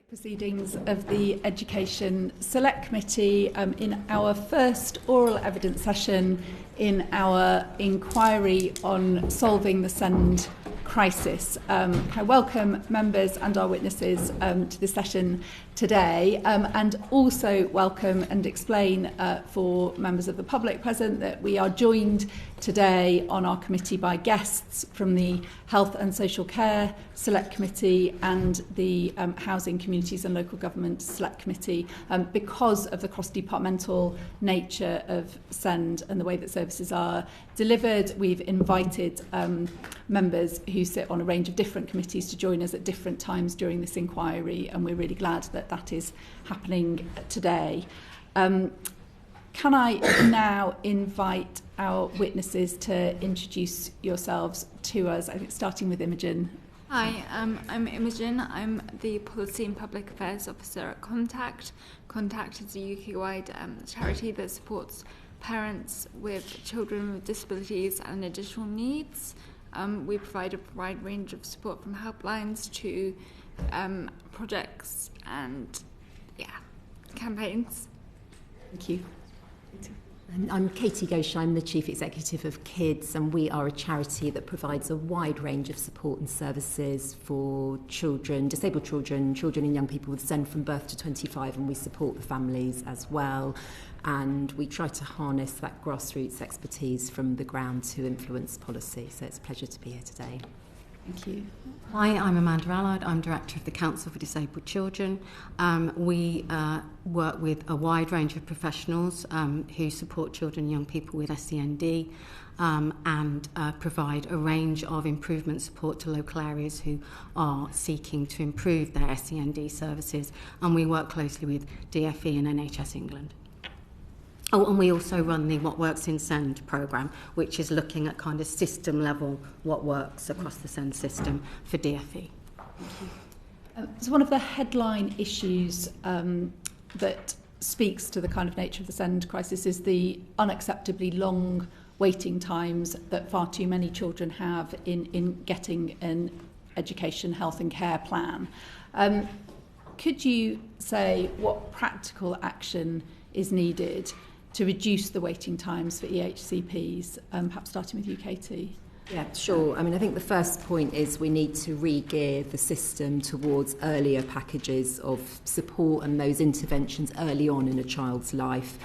Proceedings of the Education Select Committee in our first oral evidence session in our inquiry on solving the SEND crisis. I welcome members and our witnesses to this session today, and also welcome and explain for members of the public present that we are joined today on our committee by guests from the Health and Social Care Select Committee and the Housing, Communities and Local Government Select Committee because of the cross-departmental nature of SEND and the way that services are delivered. We've invited members who sit on a range of different committees to join us at different times during this inquiry, and we're really glad that that is happening today. Can I now invite our witnesses to introduce yourselves to us? I think starting with Imogen. Hi, I'm Imogen. I'm the Policy and Public Affairs Officer at Contact. Contact is a UK-wide charity that supports parents with children with disabilities and additional needs. We provide a wide range of support from helplines to projects and campaigns. Thank you. I'm Katie Ghose. I'm the Chief Executive of Kids, and we are a charity that provides a wide range of support and services for children, disabled children, children and young people with SEND from birth to 25, and we support the families as well. And we try to harness that grassroots expertise from the ground to influence policy. So it's a pleasure to be here today. Thank you. Hi, I'm Amanda Allard. I'm Director of the Council for Disabled Children. We work with a wide range of professionals who support children and young people with SEND and provide a range of improvement support to local areas who are seeking to improve their SEND services. And we work closely with DFE and NHS England. Oh, and we also run the What Works in SEND programme, which is looking at kind of system level what works across the SEND system for DFE. So one of the headline issues that speaks to the kind of nature of the SEND crisis is the unacceptably long waiting times that far too many children have in getting an education, health and care plan. Could you say what practical action is needed to reduce the waiting times for EHCPs, perhaps starting with you, Katie? Yeah, sure. I mean, I think the first point is we need to re-gear the system towards earlier packages of support and those interventions early on in a child's life.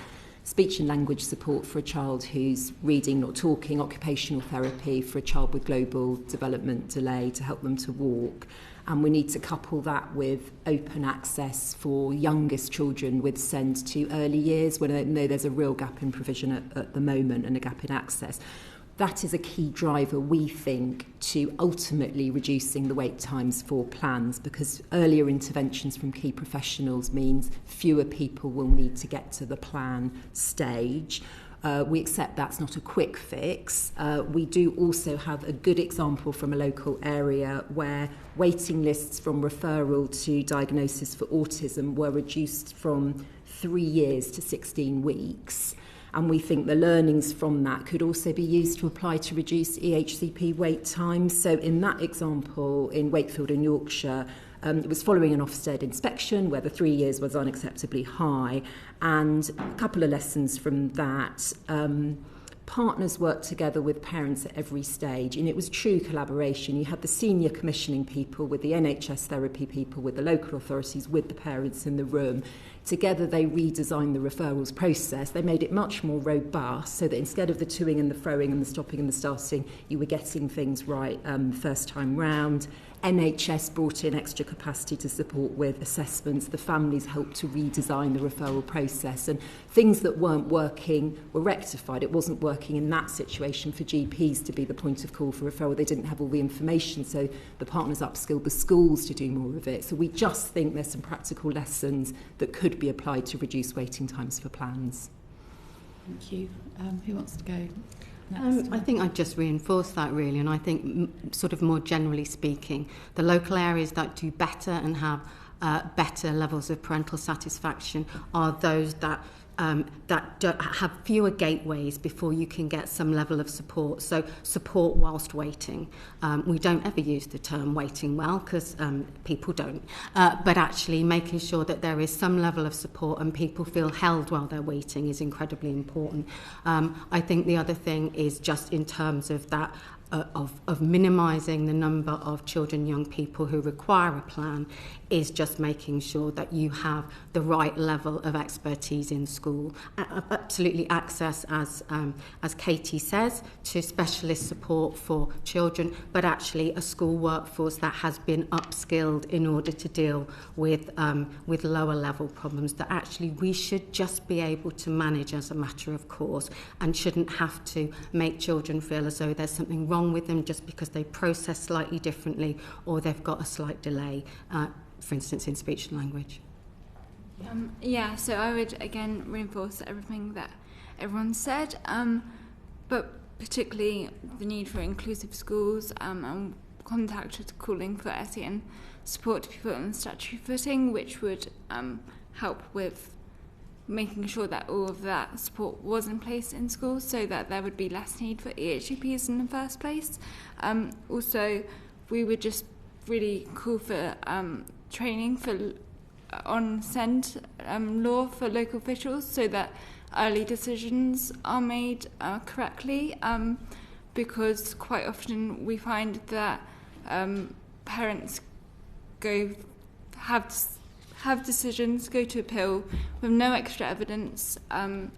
Speech and language support for a child who's reading, not talking, occupational therapy for a child with global development delay to help them to walk. And we need to couple that with open access for youngest children with SEND to early years, when I know there's a real gap in provision at the moment and a gap in access. That is a key driver, we think, to ultimately reducing the wait times for plans, because earlier interventions from key professionals means fewer people will need to get to the plan stage. We accept that's not a quick fix. We do also have a good example from a local area where waiting lists from referral to diagnosis for autism were reduced from 3 years to 16 weeks. And we think the learnings from that could also be used to apply to reduce EHCP wait times. So in that example, in Wakefield in Yorkshire, it was following an Ofsted inspection where the 3 years was unacceptably high. And a couple of lessons from that. Partners worked together with parents at every stage, and it was true collaboration. You had the senior commissioning people with the NHS therapy people, with the local authorities, with the parents in the room. Together they redesigned the referrals process. They made it much more robust so that instead of the toing and the froing and the stopping and the starting, you were getting things right first time round. NHS brought in extra capacity to support with assessments. The families helped to redesign the referral process, and things that weren't working were rectified. It wasn't working in that situation for GPs to be the point of call for referral. They didn't have all the information, so the partners upskilled the schools to do more of it. So we just think there's some practical lessons that could be applied to reduce waiting times for plans. Thank you. Who wants to go? I think I'd just reinforce that really, and I think sort of more generally speaking, the local areas that do better and have better levels of parental satisfaction are those that have fewer gateways before you can get some level of support. So support whilst waiting. We don't ever use the term waiting well because people don't. But actually making sure that there is some level of support and people feel held while they're waiting is incredibly important. I think the other thing is just in terms of that of minimising the number of children, young people who require a plan, is just making sure that you have the right level of expertise in school. Absolutely access, as Katie says, to specialist support for children, but actually a school workforce that has been upskilled in order to deal with lower level problems that actually we should just be able to manage as a matter of course, and shouldn't have to make children feel as though there's something wrong with them just because they process slightly differently or they've got a slight delay, for instance in speech and language. So I would again reinforce everything that everyone said, but particularly the need for inclusive schools, and Contact is calling for SEN support to people on statutory footing, which would help with making sure that all of that support was in place in schools so that there would be less need for EHCPs in the first place. Also, we would just really call for training on SEND law for local officials so that early decisions are made correctly, because quite often we find that parents have decisions go to appeal with no extra evidence, and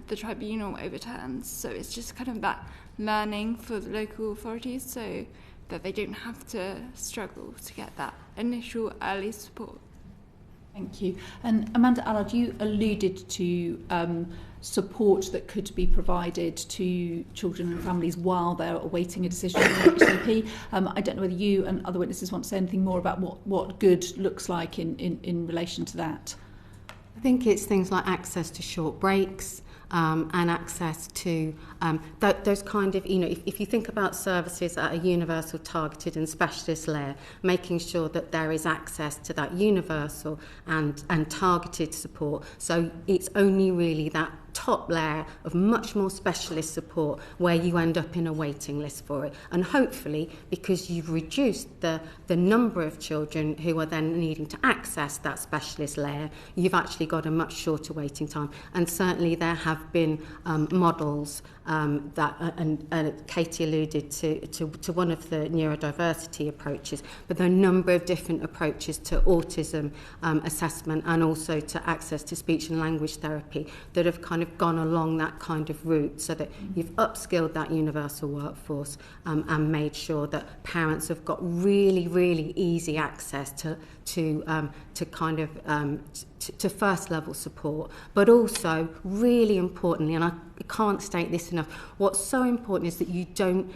the tribunal overturns. So it's just kind of that learning for the local authorities so that they don't have to struggle to get that initial early support. Thank you. And Amanda, Allard, you alluded to support that could be provided to children and families while they're awaiting a decision from the HCP. I don't know whether you and other witnesses want to say anything more about what good looks like in relation to that. I think it's things like access to short breaks, and access to those kind of, if you think about services at a universal, targeted and specialist layer, making sure that there is access to that universal and targeted support. So it's only really that top layer of much more specialist support where you end up in a waiting list for it. And hopefully, because you've reduced the number of children who are then needing to access that specialist layer, you've actually got a much shorter waiting time. And certainly there have been models that, and Katie alluded to one of the neurodiversity approaches, but there are a number of different approaches to autism assessment and also to access to speech and language therapy that have kind of gone along that kind of route, so that you've upskilled that universal workforce and made sure that parents have got really, really easy access to first level support. But also, really importantly, and I can't state this enough, what's so important is that you don't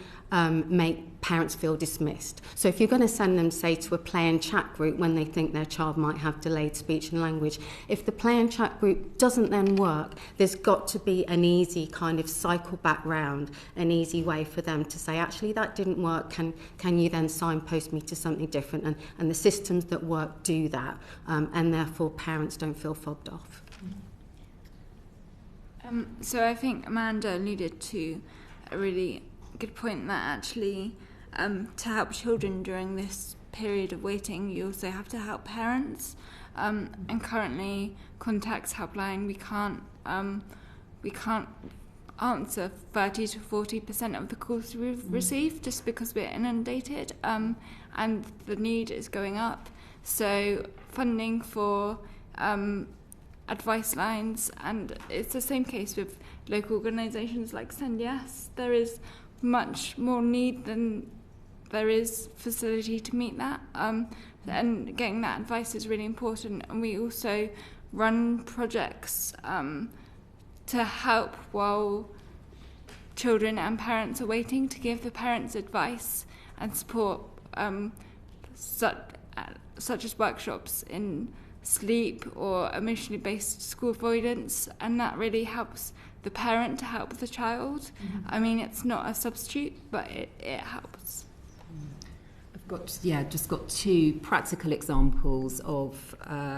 make parents feel dismissed. So if you're going to send them, say, to a play and chat group when they think their child might have delayed speech and language, if the play and chat group doesn't then work, there's got to be an easy kind of cycle back round, an easy way for them to say, actually, that didn't work, can you then signpost me to something different? And the systems that work do that, and therefore parents don't feel fobbed off. So I think Amanda alluded to a really good point that actually to help children during this period of waiting, you also have to help parents. And currently, Contact's helpline, we can't answer 30 to 40% of the calls we've received just because we're inundated, and the need is going up. So funding for advice lines, and it's the same case with local organisations like Send Yes. There is much more need than there is facility to meet that, and getting that advice is really important. And we also run projects to help while children and parents are waiting, to give the parents advice and support, such as workshops in sleep or emotionally based school avoidance, and that really helps the parent to help the child. I mean, it's not a substitute, but it helps. Just got two practical examples of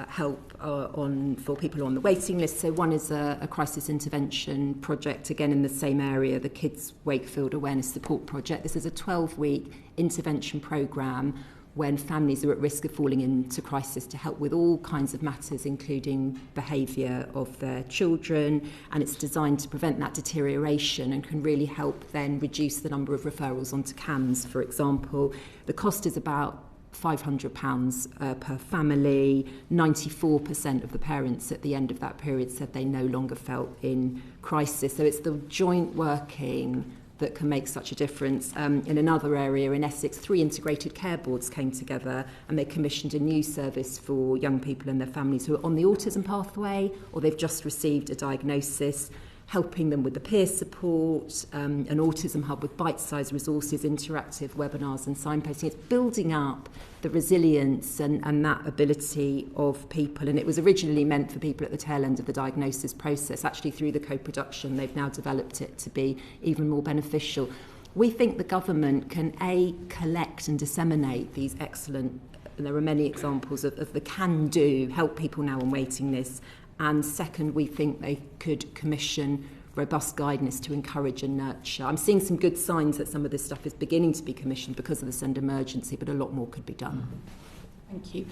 help for people on the waiting list. So one is a crisis intervention project, again in the same area, the Kids Wakefield Awareness Support Project. This is a 12-week intervention programme when families are at risk of falling into crisis to help with all kinds of matters, including behaviour of their children, and it's designed to prevent that deterioration and can really help then reduce the number of referrals onto CAMS, for example. The cost is about £500 per family. 94% of the parents at the end of that period said they no longer felt in crisis. So it's the joint working that can make such a difference. In another area in Essex, 3 integrated care boards came together and they commissioned a new service for young people and their families who are on the autism pathway or they've just received a diagnosis, helping them with the peer support, an autism hub with bite-sized resources, interactive webinars and signposting. It's building up the resilience and that ability of people. And it was originally meant for people at the tail end of the diagnosis process. Actually, through the co-production, they've now developed it to be even more beneficial. We think the government can, A, collect and disseminate these excellent, and there are many examples of the can-do, help people now on waiting lists. And second, we think they could commission robust guidance to encourage and nurture. I'm seeing some good signs that some of this stuff is beginning to be commissioned because of the send emergency, but a lot more could be done. Thank you.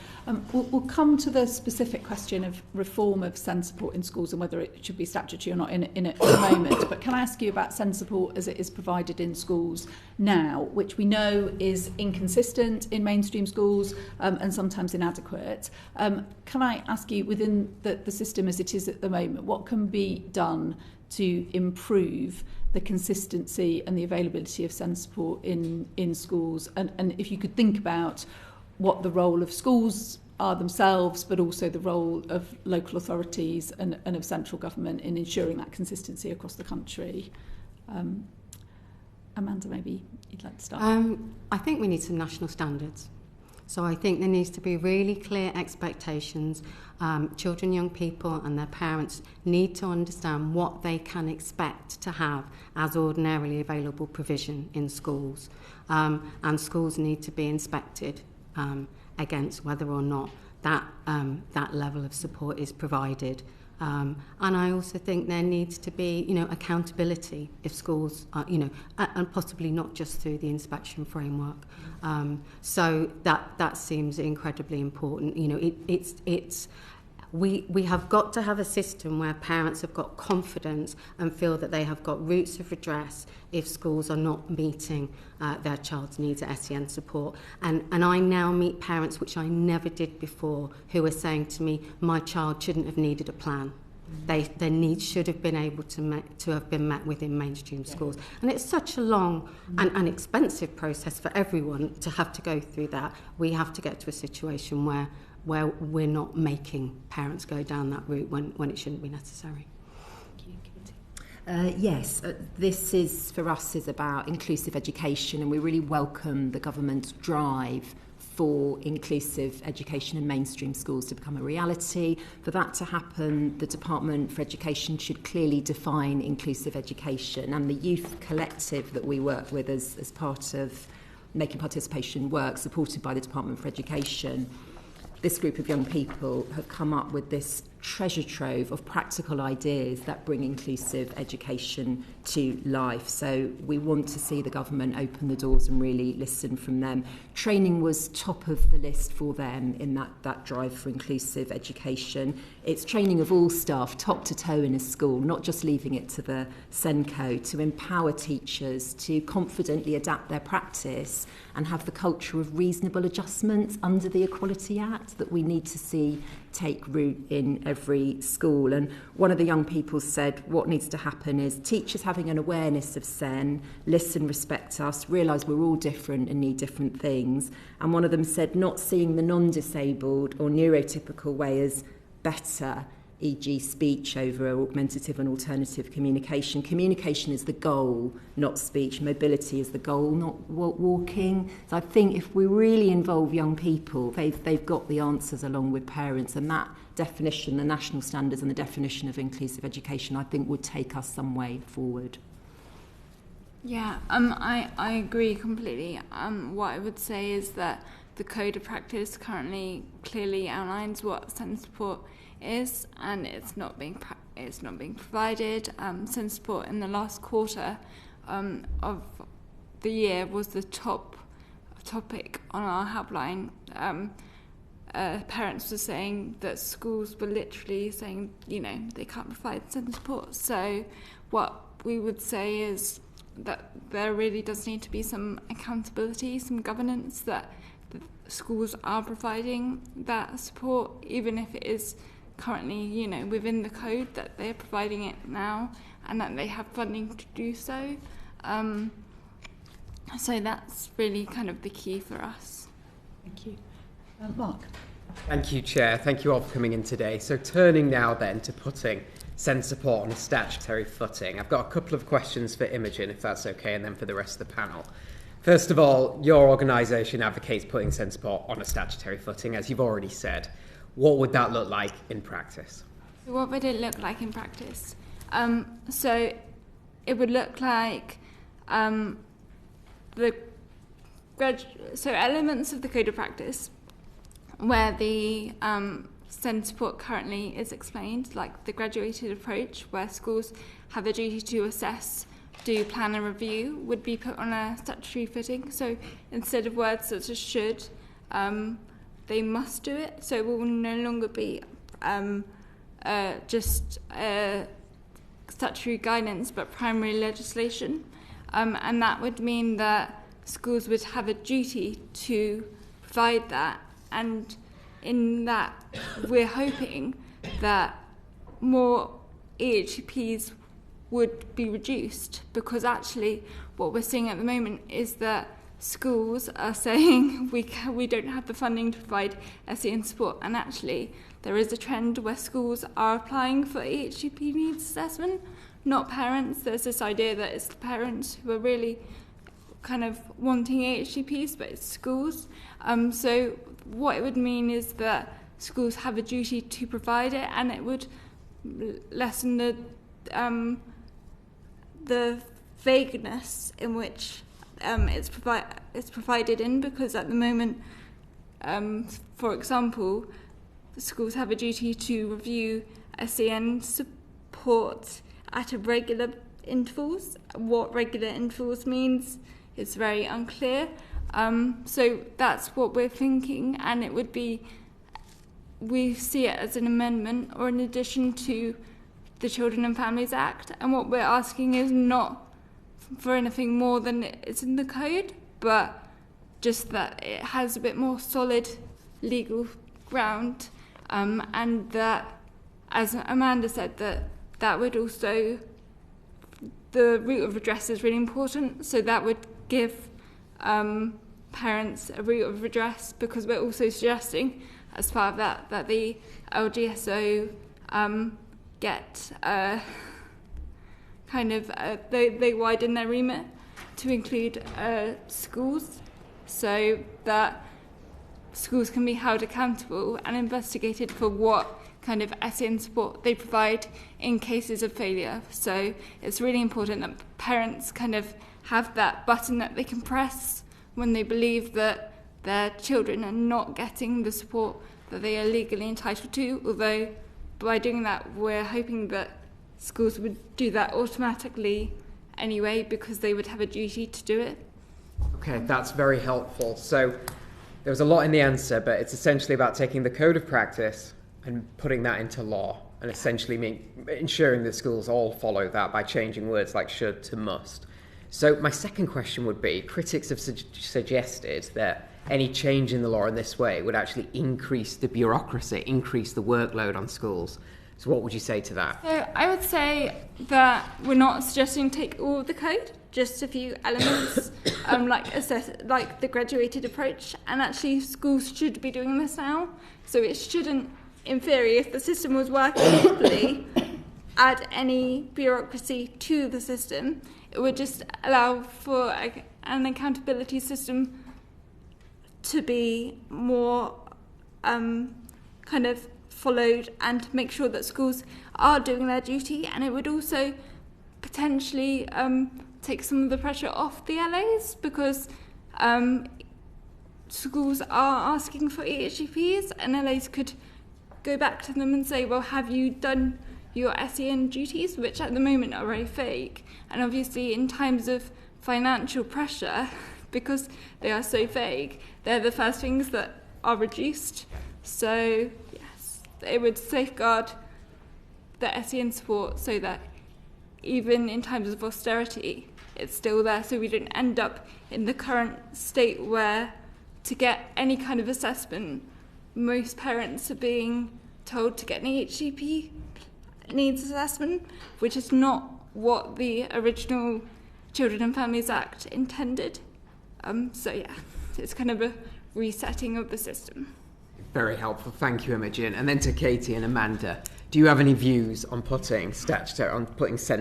We'll come to the specific question of reform of SEND support in schools and whether it should be statutory or not in a moment. But can I ask you about SEND support as it is provided in schools now, which we know is inconsistent in mainstream schools and sometimes inadequate. Can I ask you, within the system as it is at the moment, what can be done to improve the consistency and the availability of SEND support in schools? And if you could think about what the role of schools are themselves, but also the role of local authorities and of central government in ensuring that consistency across the country. Amanda, maybe you'd like to start. I think we need some national standards. So I think there needs to be really clear expectations. Children, young people and their parents need to understand what they can expect to have as ordinarily available provision in schools. And schools need to be inspected against whether or not that level of support is provided. And I also think there needs to be, accountability if schools are, and possibly not just through the inspection framework. So that seems incredibly important. We have got to have a system where parents have got confidence and feel that they have got routes of redress if schools are not meeting their child's needs at SEN support. And I now meet parents, which I never did before, who are saying to me, my child shouldn't have needed a plan. Their needs should have been able to have been met within mainstream schools. And it's such a long and expensive process for everyone to have to go through that. We have to get to a situation where we're not making parents go down that route when it shouldn't be necessary. Yes, this is for us is about inclusive education, and we really welcome the government's drive for inclusive education in mainstream schools to become a reality. For that to happen, the Department for Education should clearly define inclusive education, and the youth collective that we work with as part of Making Participation Work, supported by the Department for Education, this group of young people have come up with this treasure trove of practical ideas that bring inclusive education to life. So we want to see the government open the doors and really listen from them. Training was top of the list for them in that drive for inclusive education. It's training of all staff, top to toe in a school, not just leaving it to the SENCO, to empower teachers to confidently adapt their practice and have the culture of reasonable adjustments under the Equality Act that we need to see take root in every school. And one of the young people said what needs to happen is teachers having an awareness of SEN, listen, respect us, realise we're all different and need different things. And one of them said not seeing the non-disabled or neurotypical way as better, e.g. speech over augmentative and alternative communication. Communication is the goal, not speech. Mobility is the goal, not walking. So I think if we really involve young people, they've got the answers along with parents, and that definition, the national standards and the definition of inclusive education, I think would take us some way forward. Yeah, I agree completely. What I would say is that the code of practice currently clearly outlines what SEND support is, and it's not being provided. SEND support in the last quarter of the year was the top topic on our helpline. Parents were saying that schools were literally saying, they can't provide SEND support. So what we would say is that there really does need to be some accountability, some governance, that the schools are providing that support, even if it is currently, within the code, that they're providing it now and that they have funding to do so. So that's really kind of the key for us. Thank you. Mark. Thank you, Chair. Thank you all for coming in today. So turning now then to putting SEND support on a statutory footing, I've got a couple of questions for Imogen, if that's okay, and then for the rest of the panel. First of all, your organisation advocates putting SEND support on a statutory footing, as you've already said. What would that look like in practice? So what would it look like in practice? So it would look like elements of the code of practice where the SEND support currently is explained, like the graduated approach, where schools have a duty to assess, do, plan and review, would be put on a statutory footing. So instead of words such as should, they must do it. So it will no longer be just statutory guidance, but primary legislation. And that would mean that schools would have a duty to provide that. And in that, we're hoping that more EHCPs would be reduced, because actually what we're seeing at the moment is that schools are saying we don't have the funding to provide SEN support, and actually there is a trend where schools are applying for EHCP needs assessment, not parents. There's this idea that it's the parents who are really kind of wanting EHCPs, but it's schools. So what it would mean is that schools have a duty to provide it, and it would lessen the vagueness in which it's provided in, because at the moment, for example, schools have a duty to review SEN support at a regular intervals. What regular intervals means is very unclear. So that's what we're thinking, and it would be, we see it as an amendment or an addition to the Children and Families Act, and what we're asking is not for anything more than it's in the code, but just that it has a bit more solid legal ground, and that, as Amanda said, that would also, the route of redress is really important, so that would give parents a route of redress, because we're also suggesting as part of that the LGSO get they widen their remit to include schools, so that schools can be held accountable and investigated for what kind of SEN support they provide in cases of failure. So it's really important that parents kind of have that button that they can press when they believe that their children are not getting the support that they are legally entitled to, although by doing that we're hoping that schools would do that automatically anyway, because they would have a duty to do it. Okay, that's very helpful. So there was a lot in the answer, but it's essentially about taking the code of practice and putting that into law, and essentially ensuring that schools all follow that by changing words like should to must. So my second question would be, critics have suggested that any change in the law in this way would actually increase the bureaucracy, increase the workload on schools. So what would you say to that? So I would say that we're not suggesting take all of the code, just a few elements, like the graduated approach, and actually schools should be doing this now. So it shouldn't, in theory, if the system was working properly, add any bureaucracy to the system. It would just allow for an accountability system to be more kind of followed, and make sure that schools are doing their duty. And it would also potentially take some of the pressure off the LAs, because schools are asking for EHCPs, and LAs could go back to them and say, well, have you done your SEN duties, which at the moment are very vague. And obviously in times of financial pressure, because they are so vague, they're the first things that are reduced. So yes, it would safeguard the SEN support so that even in times of austerity, it's still there, so we don't end up in the current state where to get any kind of assessment, most parents are being told to get an EHCP needs assessment, which is not what the original Children and Families Act intended. So yeah, it's kind of a resetting of the system. Very helpful, thank you, Imogen. And then to Katie and Amanda, do you have any views on putting SEND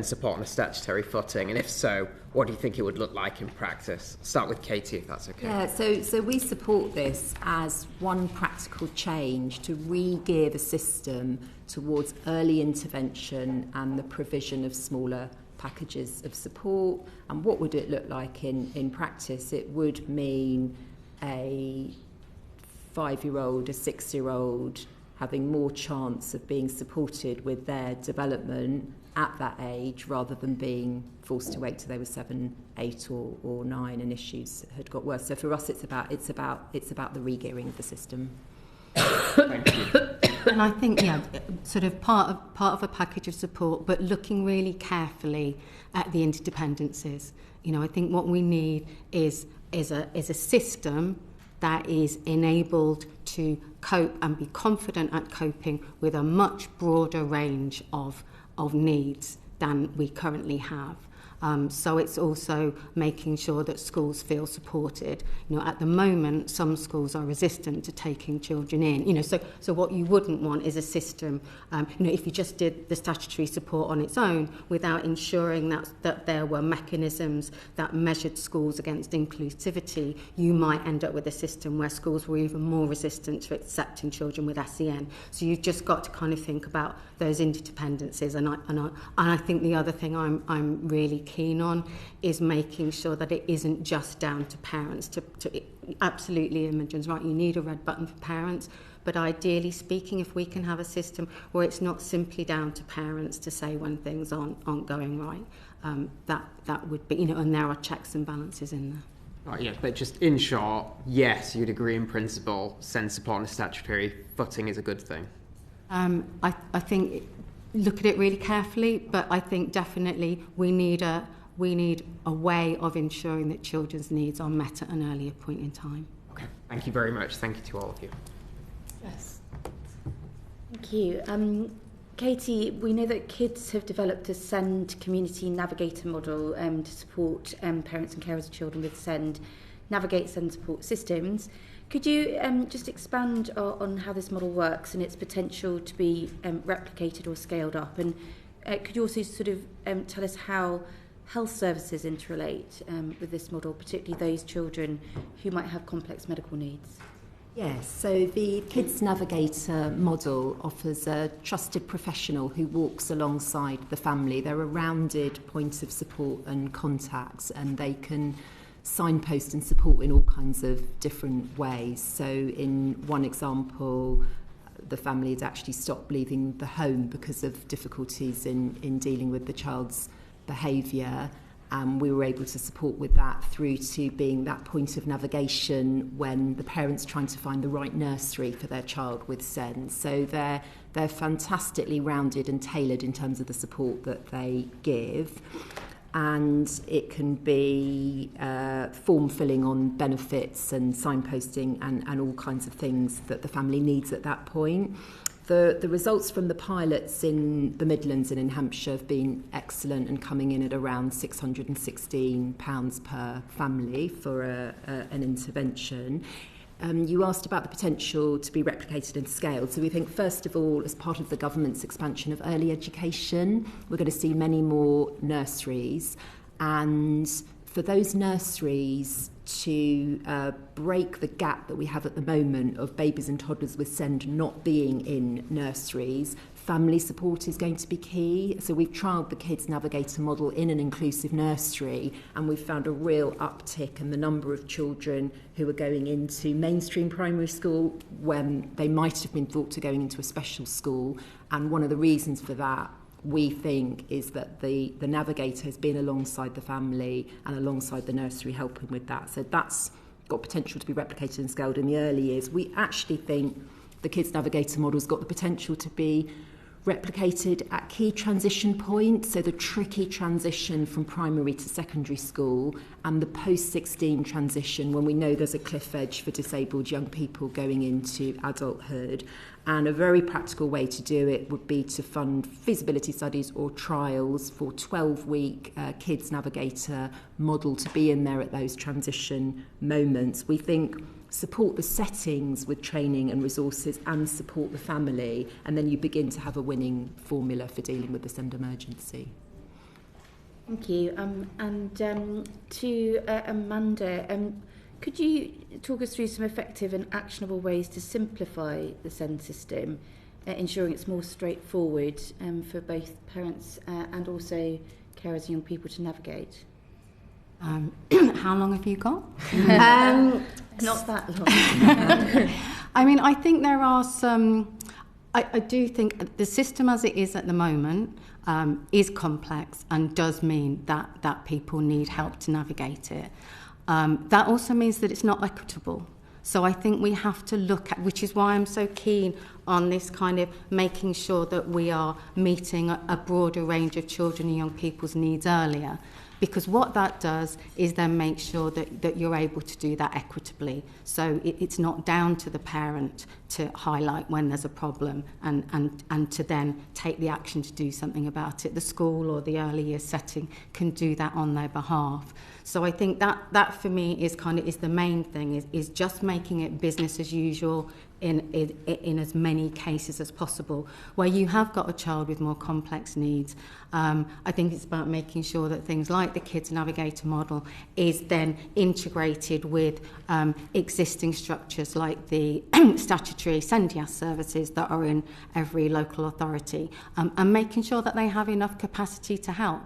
support on a statutory footing? And if so, what do you think it would look like in practice? I'll start with Katie, if that's okay. Yeah, so we support this as one practical change to re-gear the system towards early intervention and the provision of smaller packages of support. And what would it look like in practice? It would mean a 5-year-old, a 6-year-old having more chance of being supported with their development at that age, rather than being forced to wait till they were 7, 8 or 9 and issues had got worse. So for us, it's about the re-gearing of the system. Thank you. And I think, yeah, sort of part of a package of support, but looking really carefully at the interdependencies. You know, I think what we need is a system that is enabled to cope and be confident at coping with a much broader range of needs than we currently have. So it's also making sure that schools feel supported. You know, at the moment, some schools are resistant to taking children in. You know, so what you wouldn't want is a system. You know, if you just did the statutory support on its own without ensuring that there were mechanisms that measured schools against inclusivity, you might end up with a system where schools were even more resistant to accepting children with SEN. So you've just got to kind of think about those interdependencies. And I think the other thing I'm really keen on is making sure that it isn't just down to parents to absolutely, Imogen's right, you need a red button for parents, but ideally speaking, if we can have a system where it's not simply down to parents to say when things aren't going right, that would be, you know, and there are checks and balances in there. Right, yeah, but just in short, yes, you'd agree in principle, SEND support on a statutory footing is a good thing. I think look at it really carefully, but I think definitely we need a way of ensuring that children's needs are met at an earlier point in time. Okay, thank you very much. Thank you to all of you. Yes. Thank you. Katie, we know that kids have developed a SEND community navigator model to support parents and carers of children with SEND, navigate SEND support systems. Could you just expand on how this model works and its potential to be replicated or scaled up? And could you also sort of tell us how health services interrelate with this model, particularly those children who might have complex medical needs? Yes, so the Kids Navigator model offers a trusted professional who walks alongside the family. They're a rounded point of support and contacts, and they can signpost and support in all kinds of different ways. So in one example, the family had actually stopped leaving the home because of difficulties in dealing with the child's behaviour, and we were able to support with that through to being that point of navigation when the parents trying to find the right nursery for their child with SEN. So they're fantastically rounded and tailored in terms of the support that they give. And it can be form filling on benefits and signposting and all kinds of things that the family needs at that point. The results from the pilots in the Midlands and in Hampshire have been excellent and coming in at around £616 per family for an intervention. You asked about the potential to be replicated and scaled. So we think, first of all, as part of the government's expansion of early education, we're going to see many more nurseries. And for those nurseries, to break the gap that we have at the moment of babies and toddlers with SEND not being in nurseries. Family support is going to be key. So we've trialled the Kids Navigator model in an inclusive nursery, and we've found a real uptick in the number of children who are going into mainstream primary school when they might have been thought to going into a special school. And one of the reasons for that, we think, is that the navigator has been alongside the family and alongside the nursery helping with that. So that's got potential to be replicated and scaled in the early years. We actually think the Kids Navigator model's got the potential to be replicated at key transition points, so the tricky transition from primary to secondary school and the post-16 transition when we know there's a cliff edge for disabled young people going into adulthood. And a very practical way to do it would be to fund feasibility studies or trials for 12-week Kids Navigator model to be in there at those transition moments. We think support the settings with training and resources and support the family, and then you begin to have a winning formula for dealing with the SEND emergency. Thank you. To Amanda, could you talk us through some effective and actionable ways to simplify the SEND system, ensuring it's more straightforward for both parents and also carers and young people to navigate? How long have you got? Not that long. I mean, I think there are some... I do think the system as it is at the moment is complex and does mean that people need help to navigate it. That also means that it's not equitable. So I think we have to look at, which is why I'm so keen on this kind of making sure that we are meeting a broader range of children and young people's needs earlier. Because what that does is then make sure that you're able to do that equitably. So it's not down to the parent to highlight when there's a problem and to then take the action to do something about it. The school or the early years setting can do that on their behalf. So I think that for me is the main thing, is just making it business as usual in as many cases as possible. Where you have got a child with more complex needs, I think it's about making sure that things like the Kids Navigator model is then integrated with existing structures like the statutory SENDIAS services that are in every local authority, and making sure that they have enough capacity to help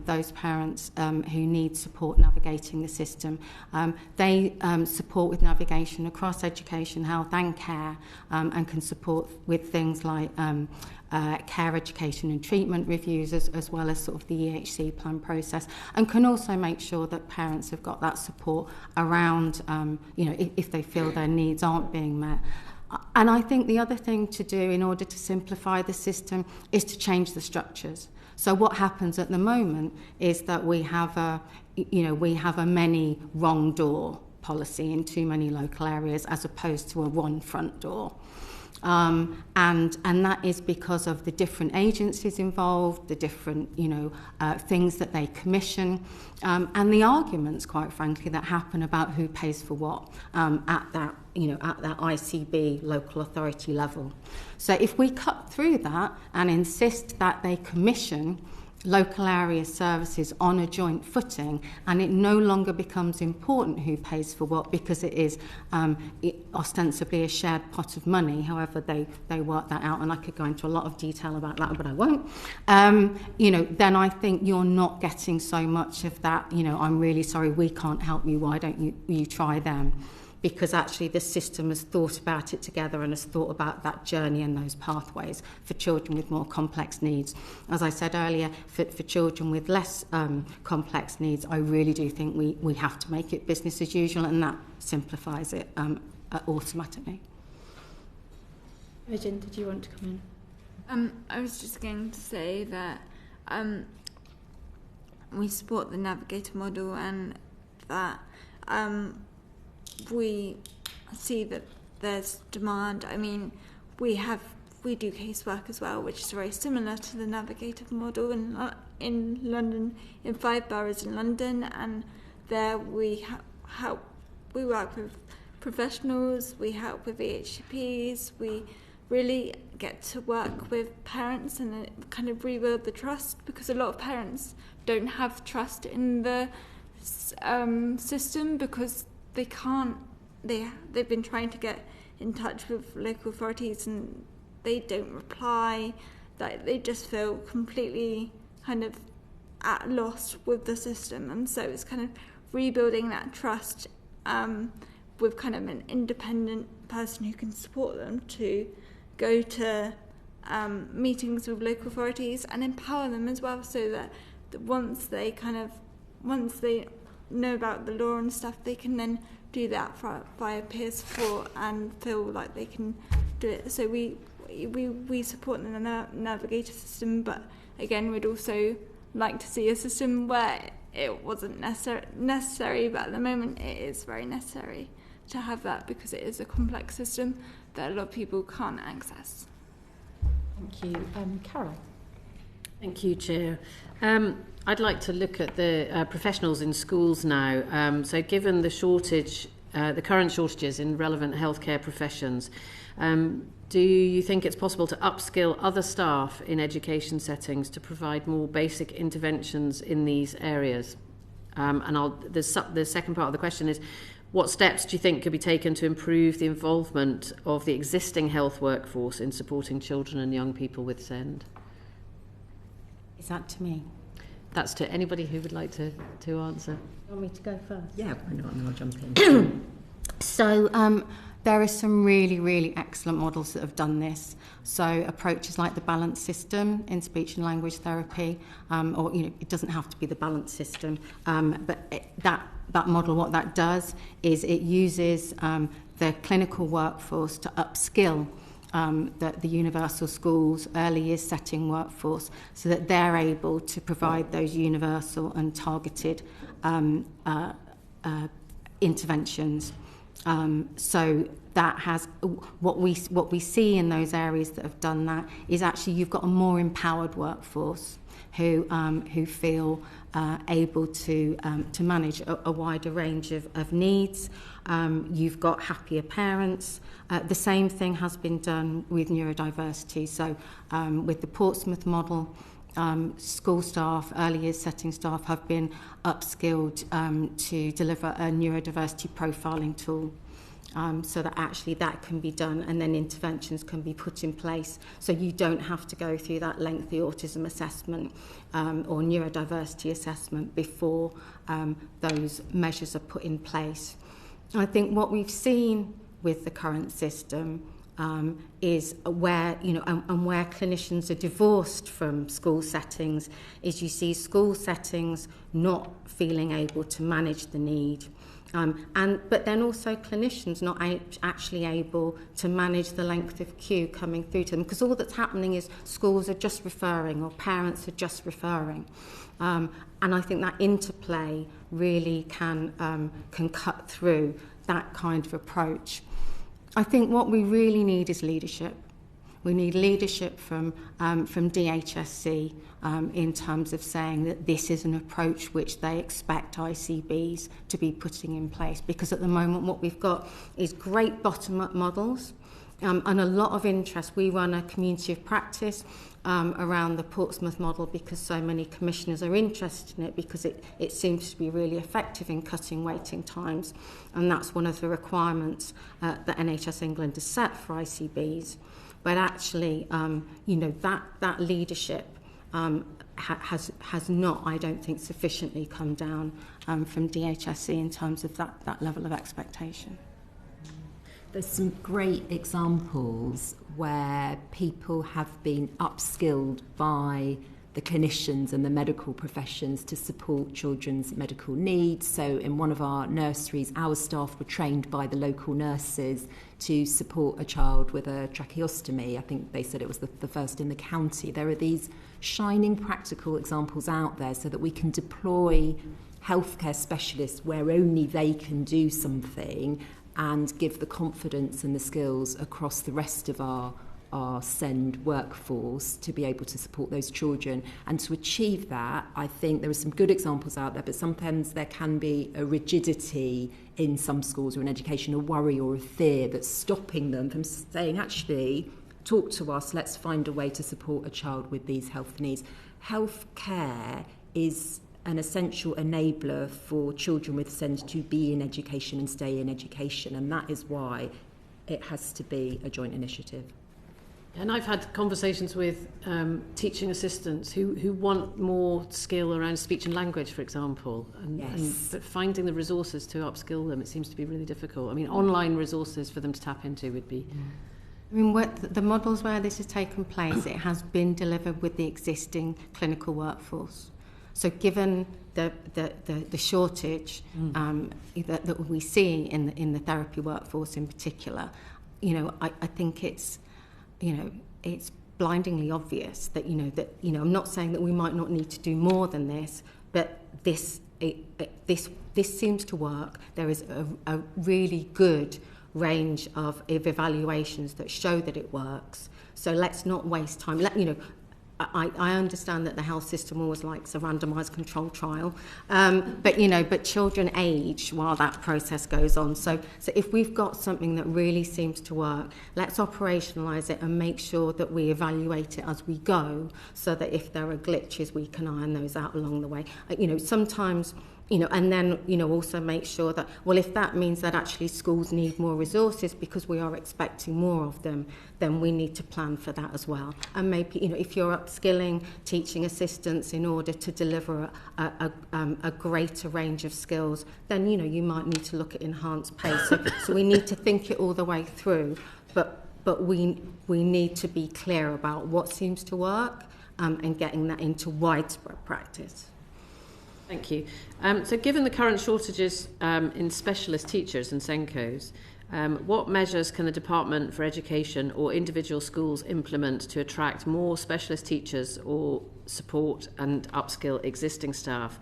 those parents who need support navigating the system. They support with navigation across education, health and care, and can support with things like care education and treatment reviews, as well as sort of the EHC plan process, and can also make sure that parents have got that support around, if they feel their needs aren't being met. And I think the other thing to do in order to simplify the system is to change the structures. So what happens at the moment is that we have a many wrong door policy in too many local areas as opposed to a one front door. And that is because of the different agencies involved, the different things that they commission, and the arguments, quite frankly, that happen about who pays for what at that ICB local authority level. So if we cut through that and insist that they commission local area services on a joint footing, and it no longer becomes important who pays for what, because it is ostensibly a shared pot of money, however they work that out, and I could go into a lot of detail about that, but I won't, then I think you're not getting so much of that, I'm really sorry, we can't help you, why don't you try them? Because actually the system has thought about it together and has thought about that journey and those pathways for children with more complex needs. As I said earlier, for children with less complex needs, I really do think we have to make it business as usual, and that simplifies it automatically. Imogen, did you want to come in? I was just going to say that we support the Navigator model, and that we see that there's demand. I mean, we do casework as well, which is very similar to the Navigator model in London, in 5 boroughs in London, and there we we work with professionals, we help with EHCPs, we really get to work with parents and kind of rebuild the trust, because a lot of parents don't have trust in the system, because they can't. They've been trying to get in touch with local authorities and they don't reply. That they just feel completely kind of at loss with the system, and so it's kind of rebuilding that trust with kind of an independent person who can support them to go to meetings with local authorities and empower them as well, so that once they know about the law and stuff, they can then do that via peer support and feel like they can do it. So we support the navigator system, but again, we'd also like to see a system where it wasn't necessary, but at the moment it is very necessary to have that, because it is a complex system that a lot of people can't access. Thank you. Carol. Thank you, Chair. I'd like to look at the professionals in schools now. So given the shortage, the current shortages in relevant healthcare professions, do you think it's possible to upskill other staff in education settings to provide more basic interventions in these areas? The second part of the question is, what steps do you think could be taken to improve the involvement of the existing health workforce in supporting children and young people with SEND? Is that to me? That's to anybody who would like to answer. You want me to go first? Yeah, why not? And I'll jump in. So there are some really, really excellent models that have done this. So approaches like the balance system in speech and language therapy, or it doesn't have to be the balance system, but that model, what that does is it uses the clinical workforce to upskill the universal schools, early years setting workforce, so that they're able to provide those universal and targeted interventions. So that has what we see in those areas that have done that is actually you've got a more empowered workforce who feel able to manage a wider range of needs. You've got happier parents. The same thing has been done with neurodiversity. So with the Portsmouth model, school staff, early years setting staff have been upskilled to deliver a neurodiversity profiling tool. So that actually that can be done, and then interventions can be put in place, so you don't have to go through that lengthy autism assessment or neurodiversity assessment before those measures are put in place. I think what we've seen with the current system is where, and where clinicians are divorced from school settings, is you see school settings not feeling able to manage the need. But then also clinicians not actually able to manage the length of queue coming through to them, because all that's happening is schools are just referring or parents are just referring. And I think that interplay really can cut through that kind of approach. I think what we really need is leadership. We need leadership from DHSC in terms of saying that this is an approach which they expect ICBs to be putting in place. Because at the moment what we've got is great bottom-up models and a lot of interest. We run a community of practice around the Portsmouth model because so many commissioners are interested in it, because it seems to be really effective in cutting waiting times. And that's one of the requirements that NHS England has set for ICBs. But actually, that leadership has not, I don't think, sufficiently come down from DHSC in terms of that level of expectation. There's some great examples where people have been upskilled by the clinicians and the medical professions to support children's medical needs. So in one of our nurseries, our staff were trained by the local nurses to support a child with a tracheostomy. I think they said it was the first in the county. There are these shining practical examples out there so that we can deploy healthcare specialists where only they can do something, and give the confidence and the skills across the rest of our SEND workforce to be able to support those children. And to achieve that, I think there are some good examples out there, but sometimes there can be a rigidity in some schools or in education, a worry or a fear that's stopping them from saying, actually, talk to us, let's find a way to support a child with these health needs. Healthcare is an essential enabler for children with SEND to be in education and stay in education, and that is why it has to be a joint initiative. And I've had conversations with teaching assistants who want more skill around speech and language, for example, but finding the resources to upskill them, it seems to be really difficult. I mean, online resources for them to tap into would be... I mean, the models where this has taken place, it has been delivered with the existing clinical workforce. So given the shortage that we see in the therapy workforce in particular, I think it's blindingly obvious that I'm not saying that we might not need to do more than this, but this seems to work. There is a really good range of evaluations that show that it works. So let's not waste time. I understand that the health system always likes a randomised control trial, but children age while that process goes on. So if we've got something that really seems to work, let's operationalise it and make sure that we evaluate it as we go, so that if there are glitches, we can iron those out along the way. Sometimes. And then, also make sure that, well, if that means that actually schools need more resources because we are expecting more of them, then we need to plan for that as well. And maybe, if you're upskilling teaching assistants in order to deliver a greater range of skills, then, you might need to look at enhanced pay. So we need to think it all the way through, but we need to be clear about what seems to work and getting that into widespread practice. Thank you. So given the current shortages in specialist teachers and SENCOs, what measures can the Department for Education or individual schools implement to attract more specialist teachers or support and upskill existing staff?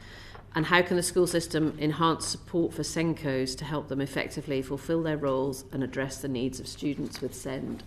And how can the school system enhance support for SENCOs to help them effectively fulfil their roles and address the needs of students with SEND?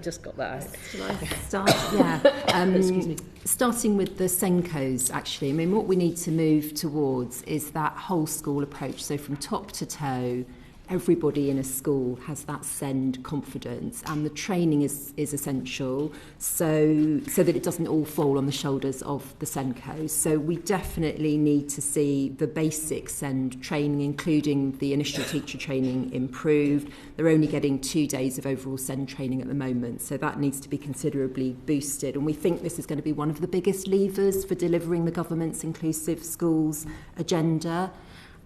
Just got that out. Shall I start? Excuse me. Starting with the SENCOs, actually, I mean, what we need to move towards is that whole school approach. So from top to toe, everybody in a school has that SEND confidence, and the training is essential so that it doesn't all fall on the shoulders of the SENCOs. So we definitely need to see the basic SEND training, including the initial teacher training, improved. They're only getting 2 days of overall SEND training at the moment, so that needs to be considerably boosted. And we think this is going to be one of the biggest levers for delivering the government's inclusive schools agenda.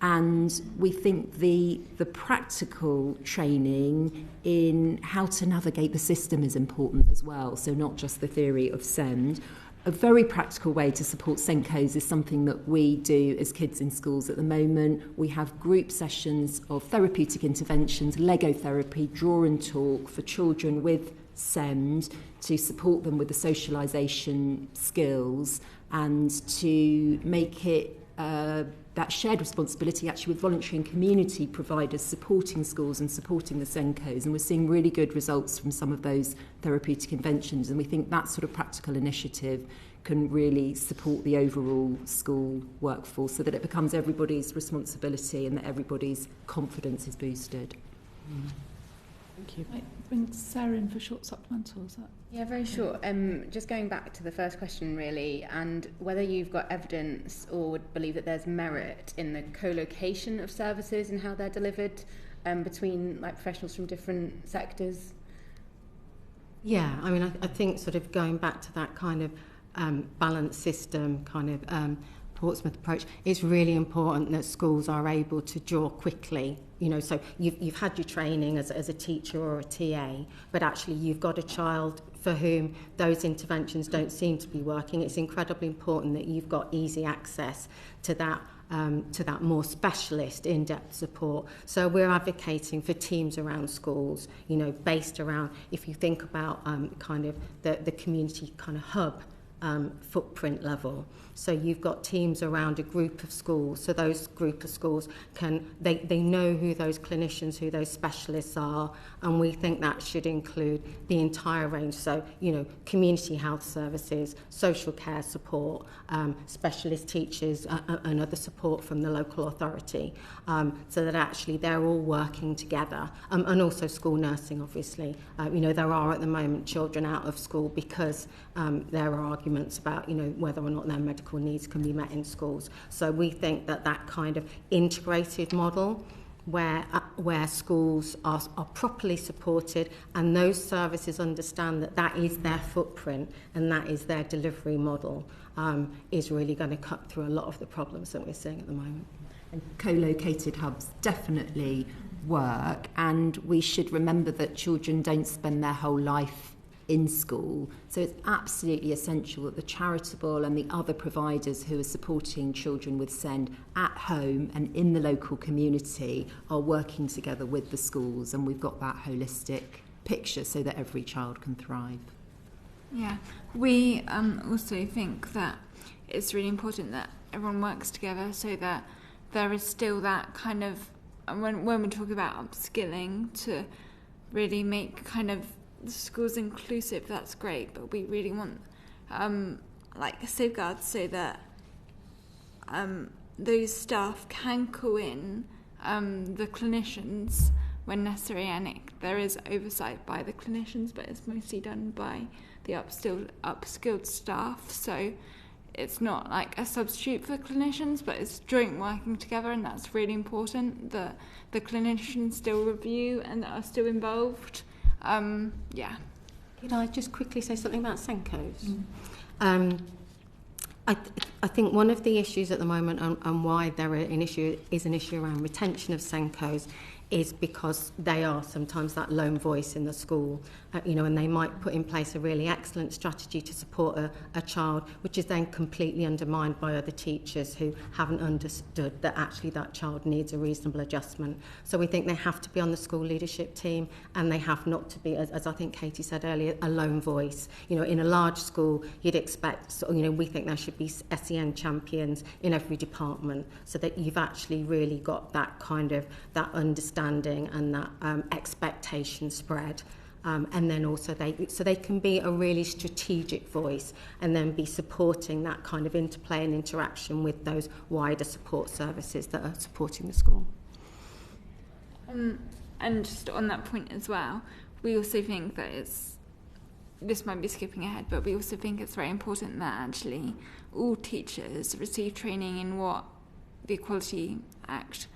And we think the practical training in how to navigate the system is important as well, so not just the theory of SEND. A very practical way to support SENCOs is something that we do as kids in schools at the moment. We have group sessions of therapeutic interventions, Lego therapy, draw and talk for children with SEND to support them with the socialisation skills and to make it that shared responsibility actually with voluntary and community providers supporting schools and supporting the SENCOs, and we're seeing really good results from some of those therapeutic interventions, and we think that sort of practical initiative can really support the overall school workforce so that it becomes everybody's responsibility and that everybody's confidence is boosted. Thank you. Right, bring Sarah in for short supplemental, is that? Yeah, very short. Just going back to the first question, really, and whether you've got evidence or would believe that there's merit in the co-location of services and how they're delivered between professionals from different sectors. Yeah, I mean, I think sort of going back to that kind of balanced system kind of Portsmouth approach, it's really important that schools are able to draw quickly. So you've had your training as a teacher or a TA, but actually you've got a child for whom those interventions don't seem to be working. It's incredibly important that you've got easy access to that more specialist in-depth support. So we're advocating for teams around schools, based around, if you think about kind of the community kind of hub footprint level. So you've got teams around a group of schools. So those group of schools they know who those clinicians, who those specialists are, and we think that should include the entire range. So, community health services, social care support, specialist teachers and other support from the local authority, so that actually they're all working together. And also school nursing, obviously. There are at the moment children out of school because there are arguments arguments about, whether or not their medical needs can be met in schools. So we think that kind of integrated model where schools are properly supported and those services understand that is their footprint and that is their delivery model, is really going to cut through a lot of the problems that we're seeing at the moment. And co-located hubs definitely work, and we should remember that children don't spend their whole life in school, so it's absolutely essential that the charitable and the other providers who are supporting children with SEND at home and in the local community are working together with the schools, and we've got that holistic picture so that every child can thrive. Yeah, we also think that it's really important that everyone works together so that there is still that kind of, when we talk about upskilling, to really make kind of the schools inclusive, that's great, but we really want safeguards so that those staff can call in the clinicians when necessary, and there is oversight by the clinicians, but it's mostly done by the upskilled staff, so it's not like a substitute for clinicians, but it's joint working together, and that's really important, that the clinicians still review and are still involved. Yeah. Could I just quickly say something about Senkos? I think one of the issues at the moment and why there is an issue around retention of Senkos is because they are sometimes that lone voice in the school, and they might put in place a really excellent strategy to support a child, which is then completely undermined by other teachers who haven't understood that actually that child needs a reasonable adjustment. So we think they have to be on the school leadership team, and they have not to be, as I think Katie said earlier, a lone voice. In a large school, you'd expect, we think there should be SEN champions in every department, so that you've actually really got that kind of, that understanding and that expectation spread, and then also they can be a really strategic voice and then be supporting that kind of interplay and interaction with those wider support services that are supporting the school. And just on that point as well, we also think that this might be skipping ahead, but we also think it's very important that actually all teachers receive training in what the Equality Act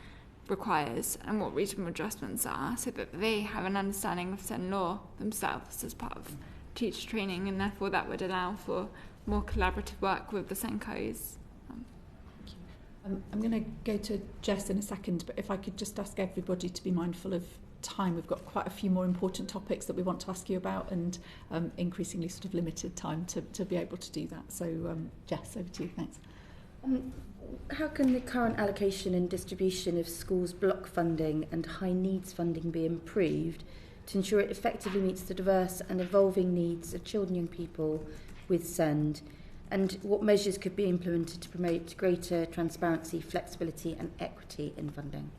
requires and what reasonable adjustments are, so that they have an understanding of SEN law themselves as part of teacher training, and therefore that would allow for more collaborative work with the Senkos. I'm going to go to Jess in a second, but if I could just ask everybody to be mindful of time. We've got quite a few more important topics that we want to ask you about, and increasingly sort of limited time to be able to do that. So Jess, over to you. Thanks. How can the current allocation and distribution of schools' block funding and high needs funding be improved to ensure it effectively meets the diverse and evolving needs of children and young people with SEND? And what measures could be implemented to promote greater transparency, flexibility and equity in funding?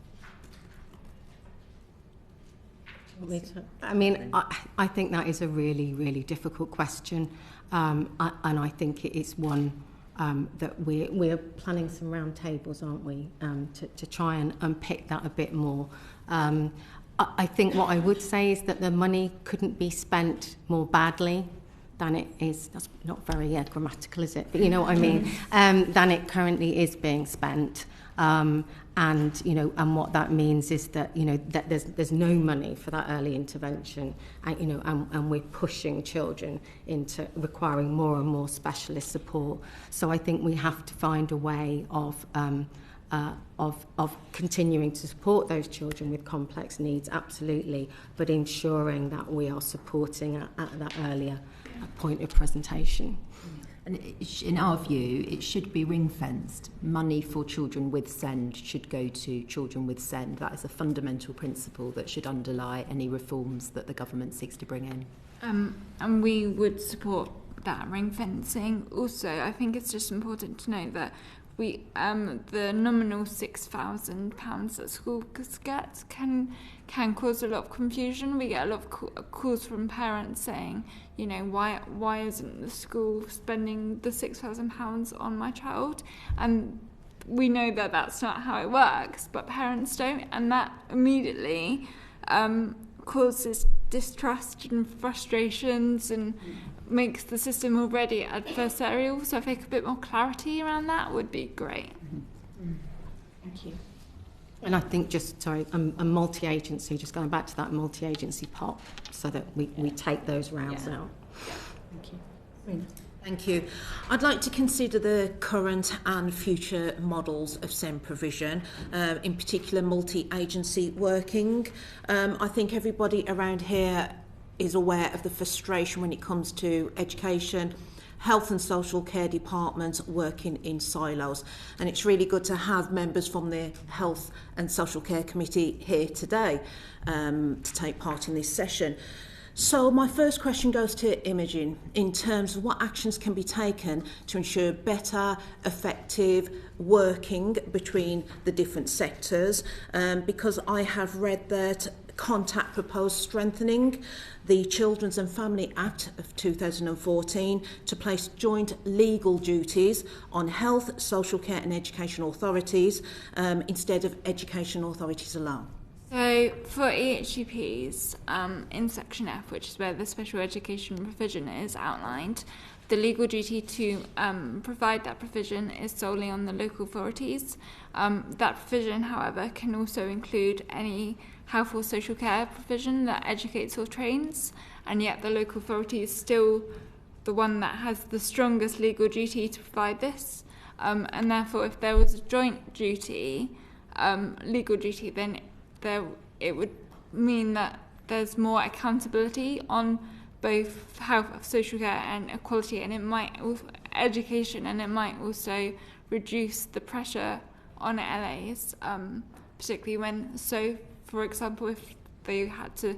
I think that is a really, really difficult question, and I think it is one that we're planning some round tables, aren't we, to try and unpick that a bit more. I think what I would say is that the money couldn't be spent more badly than it is. That's not very grammatical, is it? But you know what I mean. Than it currently is being spent. And what that means is that that there's no money for that early intervention, and we're pushing children into requiring more and more specialist support. So I think we have to find a way of continuing to support those children with complex needs, absolutely, but ensuring that we are supporting at that earlier point of presentation. And in our view, it should be ring-fenced. Money for children with SEND should go to children with SEND. That is a fundamental principle that should underlie any reforms that the government seeks to bring in. And we would support that ring-fencing. Also, I think it's just important to note that the nominal £6,000 that schools get can cause a lot of confusion. We get a lot of calls from parents saying, why isn't the school spending the £6,000 on my child? And we know that that's not how it works, but parents don't, and that immediately causes distrust and frustrations and makes the system already adversarial. So I think a bit more clarity around that would be great. Thank you. And I think a multi-agency, just going back to that multi-agency pot, so that we take those rounds out. Thank you. Rena. Thank you. I'd like to consider the current and future models of SEND provision, in particular multi-agency working. I think everybody around here is aware of the frustration when it comes to education, health and social care departments working in silos. And it's really good to have members from the Health and Social Care Committee here today to take part in this session. So my first question goes to Imogen in terms of what actions can be taken to ensure better, effective working between the different sectors, because I have read that Contact proposed strengthening the Children's and Family Act of 2014 to place joint legal duties on health, social care and education authorities instead of education authorities alone. So for EHCPs, in Section F, which is where the special education provision is outlined, the legal duty to provide that provision is solely on the local authorities. That provision, however, can also include any health or social care provision that educates or trains, and yet the local authority is still the one that has the strongest legal duty to provide this. And therefore, if there was a joint duty, legal duty, then it would mean that there's more accountability on both health, social care and equality, and it might also, education, and it might also reduce the pressure on LAs, particularly when, so for example, if they had to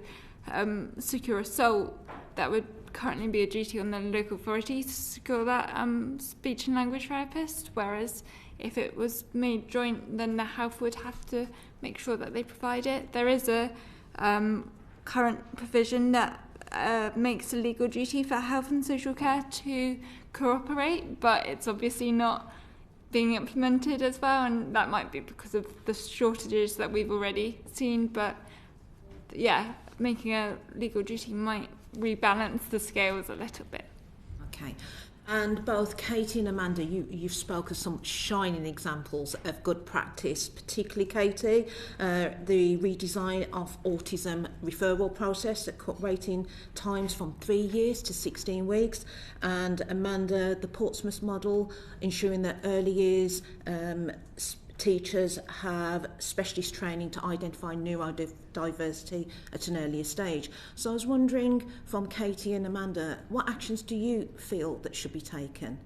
secure a SALT, that would currently be a duty on the local authority to secure that speech and language therapist, whereas if it was made joint, then the health would have to make sure that they provide it. There is a current provision that makes a legal duty for health and social care to cooperate, but it's obviously not being implemented as well, and that might be because of the shortages that we've already seen. But yeah, making a legal duty might rebalance the scales a little bit. Okay. And both Katie and Amanda, you've spoken of some shining examples of good practice, particularly Katie, the redesign of autism referral process that cut waiting times from 3 years to 16 weeks, and Amanda, the Portsmouth model, ensuring that early years teachers have specialist training to identify neurodiversity at an earlier stage. So I was wondering, from Katie and Amanda, what actions do you feel that should be taken?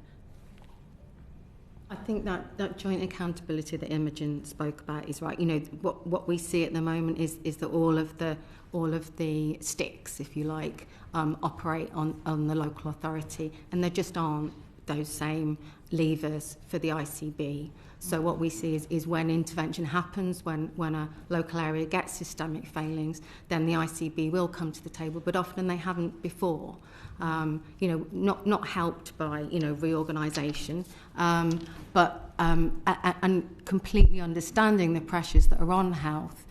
I think that joint accountability that Imogen spoke about is right. You know, what we see at the moment is that all of the sticks, if you like, operate on the local authority, and there just aren't those same levers for the ICB. So what we see is when intervention happens, when a local area gets systemic failings, then the ICB will come to the table, but often they haven't before. Not helped by, reorganisation, but completely understanding the pressures that are on health,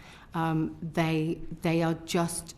they are just...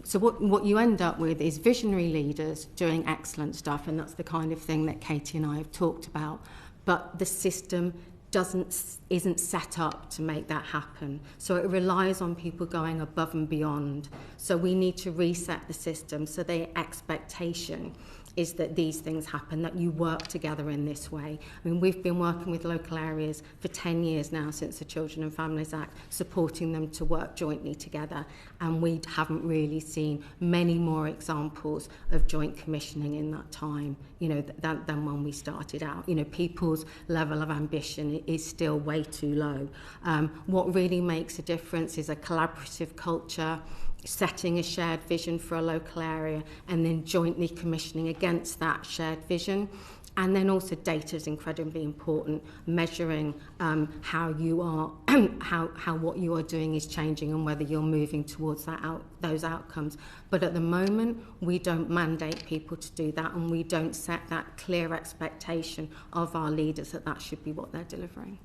So what you end up with is visionary leaders doing excellent stuff, and that's the kind of thing that Katie and I have talked about. But the system isn't set up to make that happen. So it relies on people going above and beyond. So we need to reset the system so the expectation is that these things happen, that you work together in this way. I mean, we've been working with local areas for 10 years now since the Children and Families Act, supporting them to work jointly together, and we haven't really seen many more examples of joint commissioning in that time, than when we started out. People's level of ambition is still way too low. What really makes a difference is a collaborative culture, setting a shared vision for a local area, and then jointly commissioning against that shared vision. And then also data is incredibly important, measuring how you are, how what you are doing is changing and whether you're moving towards those outcomes. But at the moment, we don't mandate people to do that, and we don't set that clear expectation of our leaders that should be what they're delivering.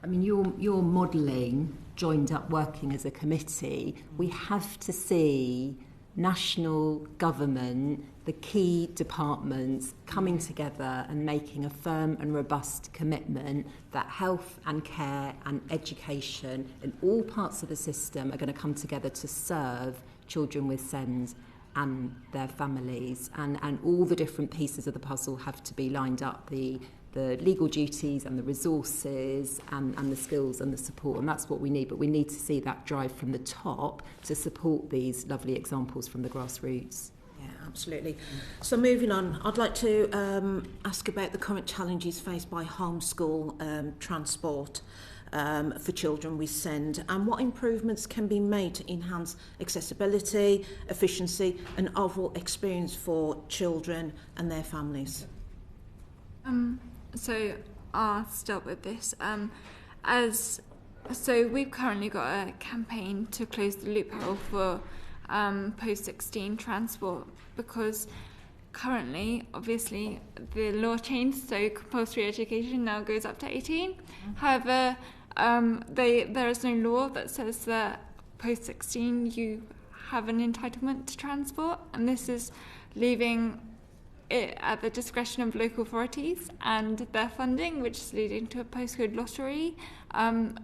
I mean, you're modelling joined up working as a committee. We have to see national government, the key departments coming together and making a firm and robust commitment that health and care and education in all parts of the system are going to come together to serve children with SEND and their families, and all the different pieces of the puzzle have to be lined up, the legal duties and the resources and the skills and the support, and that's what we need. But we need to see that drive from the top to support these lovely examples from the grassroots. Yeah, absolutely. So moving on, I'd like to ask about the current challenges faced by homeschool transport for children with SEND, and what improvements can be made to enhance accessibility, efficiency and overall experience for children and their families. So I'll start with this. So we've currently got a campaign to close the loophole for post-16 transport, because currently, obviously, the law changed, so compulsory education now goes up to 18. However, there is no law that says that post-16 you have an entitlement to transport, and this is leaving it at the discretion of local authorities and their funding, which is leading to a postcode lottery.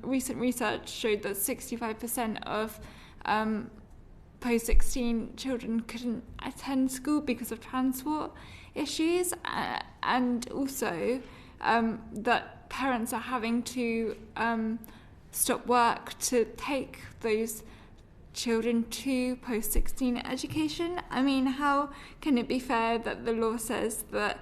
Recent research showed that 65% of post-16 children couldn't attend school because of transport issues, and also that parents are having to stop work to take those children to post-16 education. I mean, how can it be fair that the law says that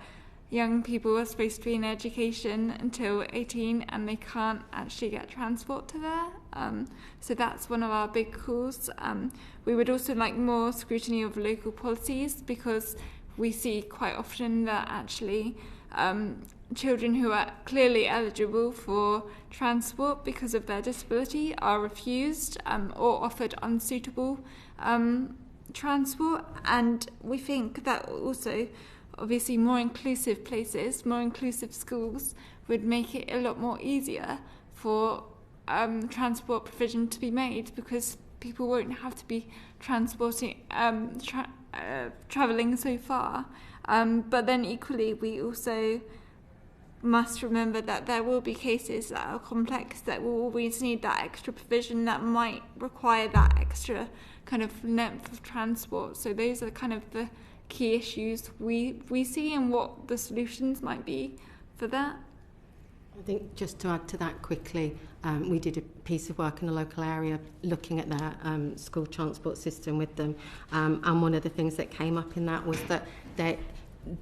young people are supposed to be in education until 18 and they can't actually get transport to there? So that's one of our big calls. We would also like more scrutiny of local policies, because we see quite often that actually children who are clearly eligible for transport because of their disability are refused or offered unsuitable transport. And we think that also, obviously, more inclusive places, more inclusive schools would make it a lot more easier for transport provision to be made, because people won't have to be transporting, travelling so far. But then equally, we also must remember that there will be cases that are complex, that will always need that extra provision, that might require that extra kind of length of transport. So those are kind of the key issues we see, and what the solutions might be for that. I think just to add to that quickly, we did a piece of work in a local area looking at their school transport system with them, and one of the things that came up in that was that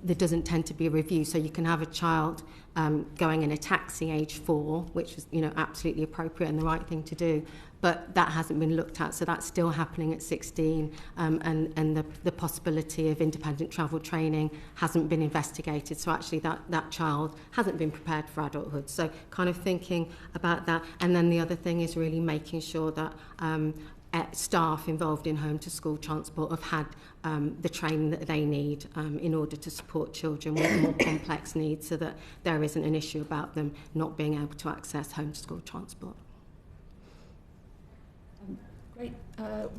there doesn't tend to be a review. So you can have a child going in a taxi age 4, which is, absolutely appropriate and the right thing to do, but that hasn't been looked at. So that's still happening at 16, and the possibility of independent travel training hasn't been investigated. So actually that child hasn't been prepared for adulthood. So kind of thinking about that. And then the other thing is really making sure that staff involved in home to school transport have had the training that they need in order to support children with more complex needs, so that there isn't an issue about them not being able to access home to school transport. Great.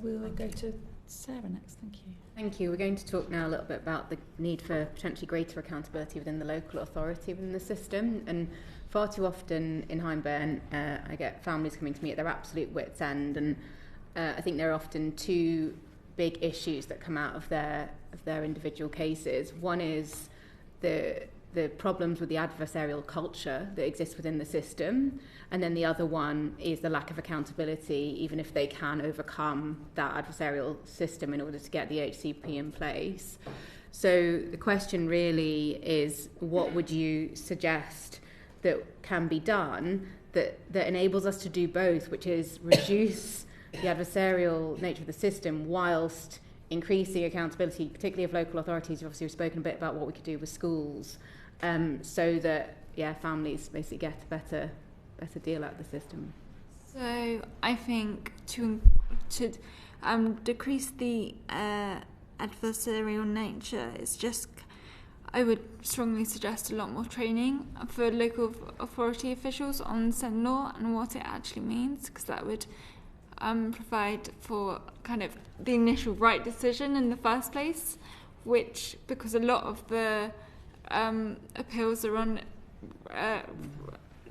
We'll go to Sarah next. Thank you. Thank you. We're going to talk now a little bit about the need for potentially greater accountability within the local authority within the system. And far too often in Hyndburn, I get families coming to me at their absolute wit's end, and I think there are often two big issues that come out of their individual cases. One is the problems with the adversarial culture that exists within the system, and then the other one is the lack of accountability, even if they can overcome that adversarial system in order to get the HCP in place. So the question really is, what would you suggest that can be done that enables us to do both, which is reduce the adversarial nature of the system whilst increasing accountability, particularly of local authorities? Obviously, we've spoken a bit about what we could do with schools, so that families basically get a better deal out of the system. So I think to decrease the adversarial nature is just I would strongly suggest a lot more training for local authority officials on SEND law and what it actually means, because that would provide for kind of the initial right decision in the first place, which, because a lot of the appeals are on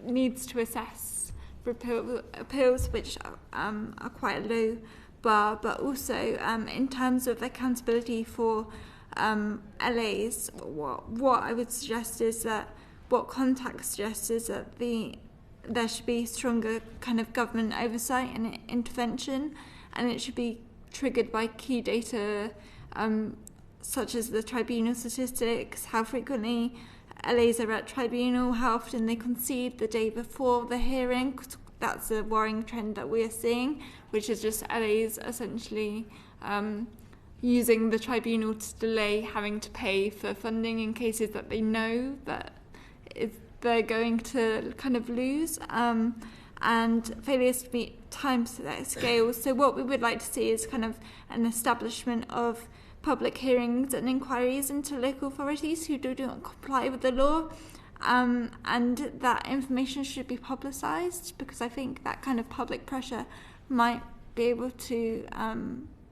needs to assess for appeals which are quite a low bar, but also in terms of accountability for LAs, what I would suggest is that, what Contact suggests is that there should be stronger kind of government oversight and intervention, and it should be triggered by key data such as the tribunal statistics, how frequently LAs are at tribunal, how often they concede the day before the hearing. That's a worrying trend that we are seeing, which is just LAs essentially using the tribunal to delay having to pay for funding in cases that they know that they're going to kind of lose, and failures to meet times that scale. So what we would like to see is kind of an establishment of public hearings and inquiries into local authorities who do not comply with the law, and that information should be publicised, because I think that kind of public pressure might be able to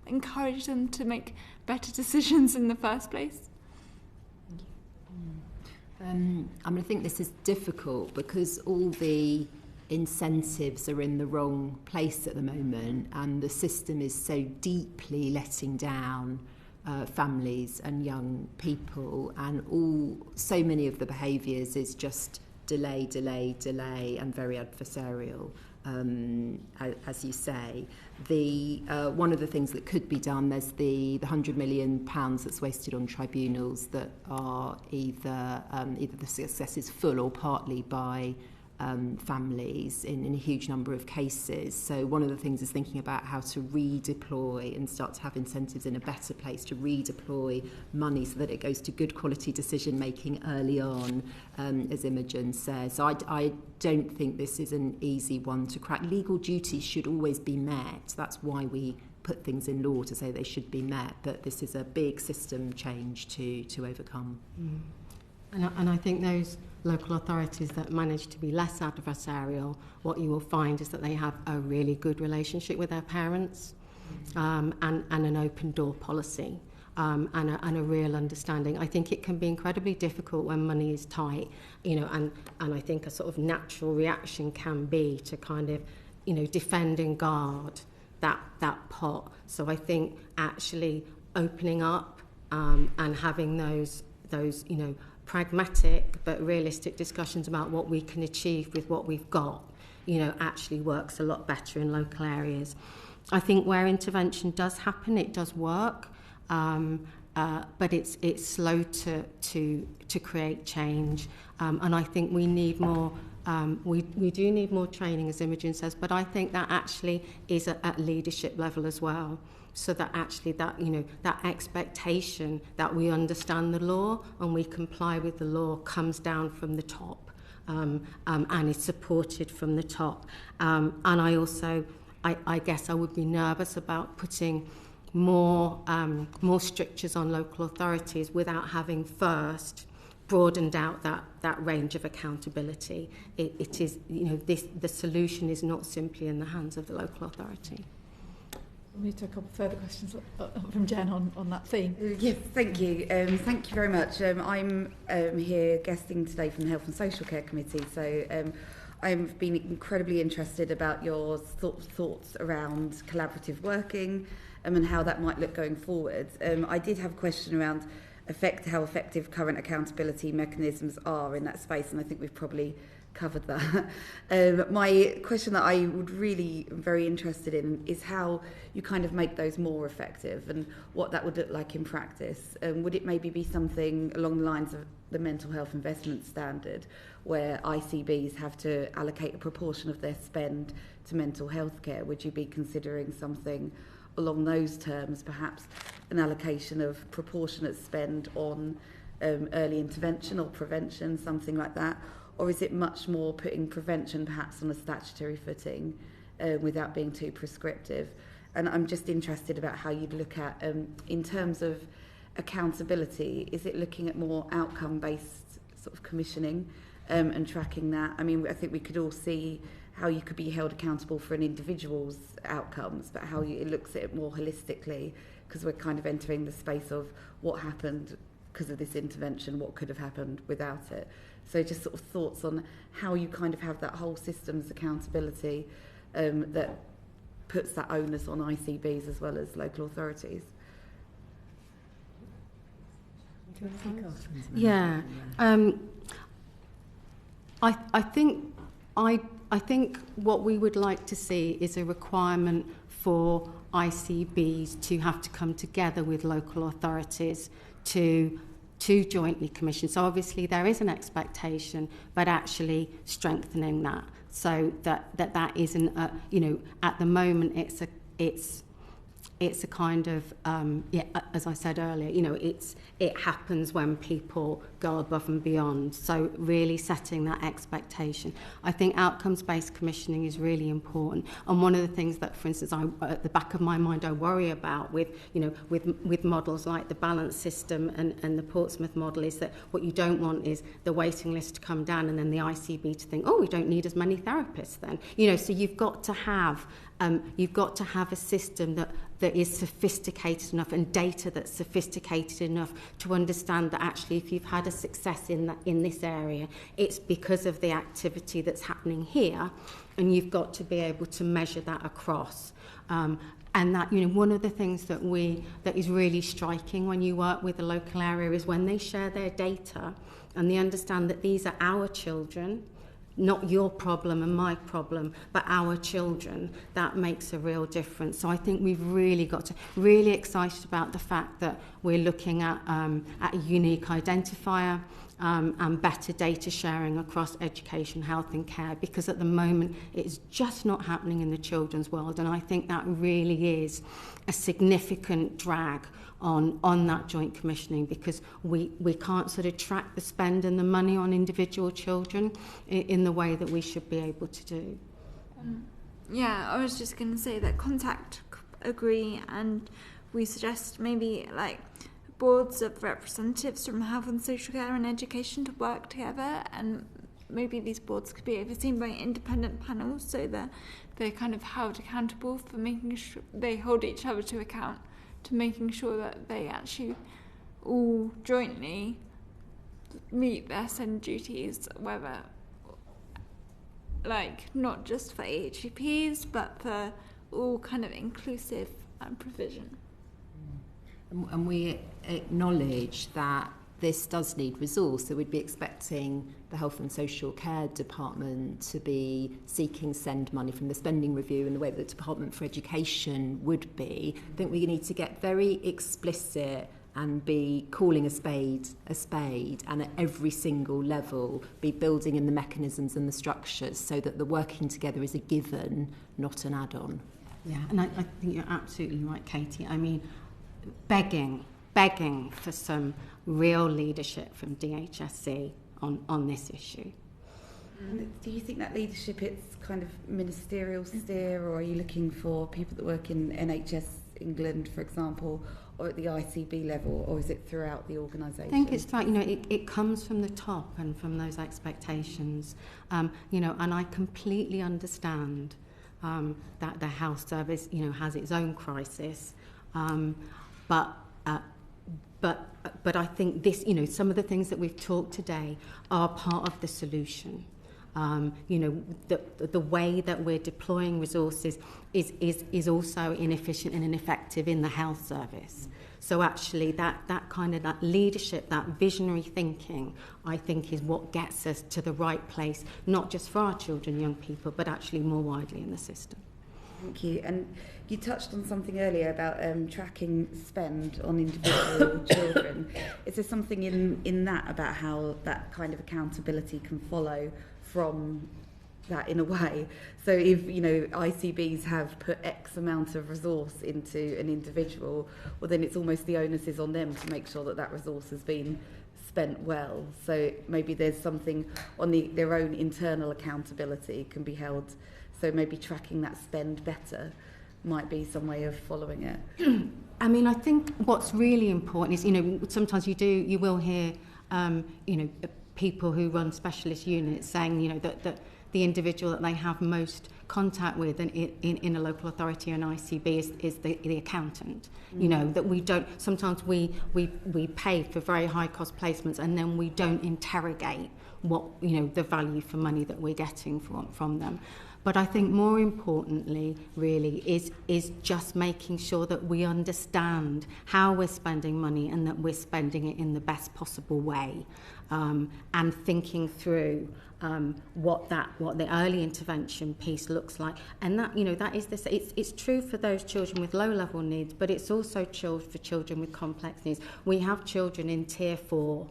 encourage them to make better decisions in the first place. I think this is difficult because all the incentives are in the wrong place at the moment, and the system is so deeply letting down families and young people, and so many of the behaviours is just delay, and very adversarial. As you say, one of the things that could be done, there's the £100 million that's wasted on tribunals that are either the success is full or partly by families in a huge number of cases. So one of the things is thinking about how to redeploy and start to have incentives in a better place to redeploy money so that it goes to good quality decision making early on, as Imogen says. So I don't think this is an easy one to crack. Legal duties should always be met. That's why we put things in law, to say they should be met, but this is a big system change to overcome. And I think those local authorities that manage to be less adversarial, what you will find is that they have a really good relationship with their parents, and an open door policy, and a real understanding. I think it can be incredibly difficult when money is tight, and I think a sort of natural reaction can be to kind of, defend and guard that pot. So I think actually opening up and having those pragmatic but realistic discussions about what we can achieve with what we've got, actually works a lot better in local areas. I think where intervention does happen, it does work, but it's slow to create change, and I think we need more. We do need more training, as Imogen says, but I think that actually is at leadership level as well. So that actually that expectation that we understand the law and we comply with the law comes down from the top, and is supported from the top. And I also, I guess I would be nervous about putting more strictures on local authorities without having first broadened out that range of accountability. It is, the solution is not simply in the hands of the local authority. We'll move to a couple further questions from Jen on that theme. Yes, thank you. Thank you very much. I'm here guesting today from the Health and Social Care Committee, so I've been incredibly interested about your thoughts around collaborative working and how that might look going forward. I did have a question around how effective current accountability mechanisms are in that space, and I think we've probably covered that. My question that I would really am very interested in is how you kind of make those more effective and what that would look like in practice. Would it maybe be something along the lines of the mental health investment standard, where ICBs have to allocate a proportion of their spend to mental health care? Would you be considering something along those terms, perhaps an allocation of proportionate spend on early intervention or prevention, something like that? Or is it much more putting prevention perhaps on a statutory footing without being too prescriptive? And I'm just interested about how you'd look at, in terms of accountability, is it looking at more outcome-based sort of commissioning and tracking that? I mean, I think we could all see how you could be held accountable for an individual's outcomes, but how it looks at it more holistically, because we're kind of entering the space of what happened because of this intervention, what could have happened without it. So just sort of thoughts on how you kind of have that whole system's accountability that puts that onus on ICBs as well as local authorities. Yeah, I think what we would like to see is a requirement for ICBs to have to come together with local authorities to jointly commission. So obviously there is an expectation, but actually strengthening that so that isn't at the moment it's a kind of as I said earlier, it happens when people go above and beyond. So really setting that expectation. I think outcomes-based commissioning is really important. And one of the things that, for instance, at the back of my mind, I worry about with models like the balance system and the Portsmouth model is that what you don't want is the waiting list to come down and then the ICB to think, oh, we don't need as many therapists then. So you've got to have a system that is sophisticated enough and data that's sophisticated enough to understand that actually if you've had a success in this area, it's because of the activity that's happening here, and you've got to be able to measure that across. And that, one of the things that is really striking when you work with a local area is when they share their data and they understand that these are our children, not your problem and my problem, but our children. That makes a real difference. So I think we've really got to really excited about the fact that we're looking at a unique identifier and better data sharing across education, health and care, because at the moment it's just not happening in the children's world, and I think that really is a significant drag on that joint commissioning, because we can't sort of track the spend and the money on individual children in the way that we should be able to do. I was just going to say that contact agree, and we suggest maybe like boards of representatives from health and social care and education to work together, and maybe these boards could be overseen by independent panels so that they're kind of held accountable for making sure they hold each other to account, to making sure that they actually all jointly meet their SEND duties, whether not just for AHCPs but for all kind of inclusive provision. And we acknowledge that this does need resource, so we'd be expecting the Health and Social Care Department to be seeking SEND money from the spending review in the way that the Department for Education would be. I think we need to get very explicit and be calling a spade, and at every single level be building in the mechanisms and the structures so that the working together is a given, not an add-on. Yeah, and I think you're absolutely right, Katie. I mean, begging for some real leadership from DHSC on this issue. Do you think that leadership, it's kind of ministerial steer, or are you looking for people that work in NHS England, for example, or at the ICB level, or is it throughout the organisation? I think it's like, it comes from the top and from those expectations, and I completely understand that the health service, has its own crisis, but I think this, some of the things that we've talked today are part of the solution. The way that we're deploying resources is also inefficient and ineffective in the health service. So actually that kind of that leadership, that visionary thinking, I think is what gets us to the right place, not just for our children, young people, but actually more widely in the system. Thank you. And you touched on something earlier about tracking spend on individual children. Is there something in that about how that kind of accountability can follow from that in a way? So if, ICBs have put X amount of resource into an individual, well then it's almost the onus is on them to make sure that resource has been spent well. So maybe there's something on their own internal accountability can be held. So maybe tracking that spend better might be some way of following it. I mean, I think what's really important is, you know, sometimes you will hear, you know, people who run specialist units saying, you know, that the individual that they have most contact with in a local authority or an ICB is the accountant. You know, that we don't, sometimes we pay for very high cost placements and then we don't interrogate what, you know, the value for money that we're getting from them. But I think more importantly, really, is just making sure that we understand how we're spending money and that we're spending it in the best possible way, and thinking through what the early intervention piece looks like. And that, you know, that is this. It's true for those children with low-level needs, but it's also true for children with complex needs. We have children in Tier 4.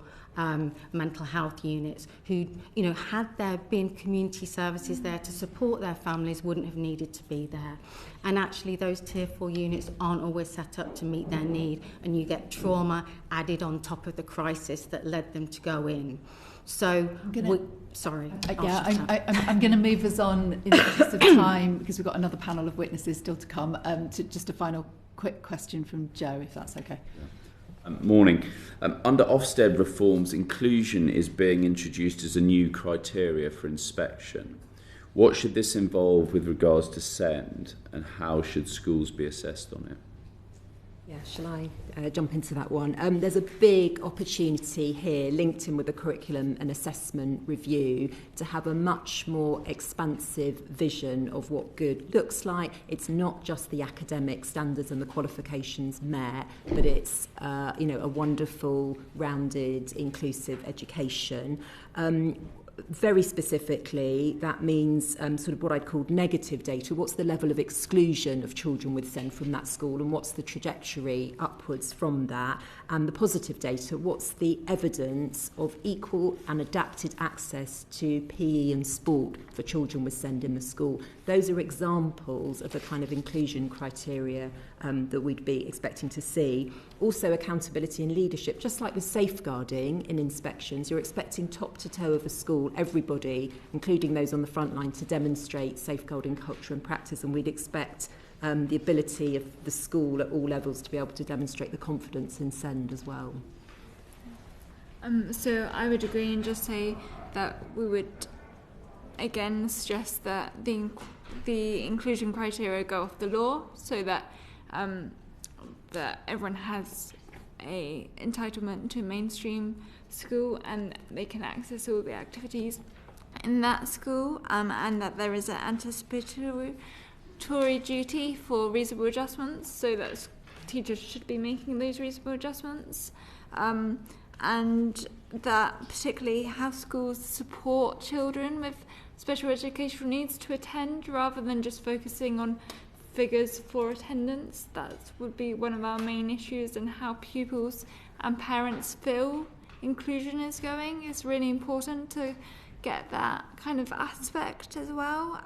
Mental health units who, you know, had there been community services there to support their families, wouldn't have needed to be there. And actually those Tier 4 units aren't always set up to meet their need, and you get trauma added on top of the crisis that led them to go in. So, I'm going to move us on in the interest of time, because we've got another panel of witnesses still to come, to just a final quick question from Joe, if that's okay. Yeah. Morning. Under Ofsted reforms, inclusion is being introduced as a new criteria for inspection. What should this involve with regards to SEND, and how should schools be assessed on it? Yeah, shall I jump into that one? There's a big opportunity here linked in with the curriculum and assessment review to have a much more expansive vision of what good looks like. It's not just the academic standards and the qualifications met, but it's you know, a wonderful, rounded, inclusive education. Very specifically, that means sort of what I'd call negative data. What's the level of exclusion of children with SEND from that school, and what's the trajectory upwards from that? And the positive data, what's the evidence of equal and adapted access to PE and sport for children with SEND in the school? Those are examples of the kind of inclusion criteria that we'd be expecting to see. Also, accountability and leadership. Just like with safeguarding in inspections, you're expecting top to toe of a school, everybody, including those on the front line, to demonstrate safeguarding culture and practice, and we'd expect the ability of the school at all levels to be able to demonstrate the confidence in SEND as well. So I would agree and just say that we would again stress that the inclusion criteria go off the law, so that that everyone has a entitlement to mainstream school and they can access all the activities in that school, and that there is an anticipatory duty for reasonable adjustments, so that teachers should be making those reasonable adjustments, and that particularly how schools support children with special educational needs to attend, rather than just focusing on figures for attendance. That would be one of our main issues, and how pupils and parents feel inclusion is going. It's really important to get that kind of aspect as well.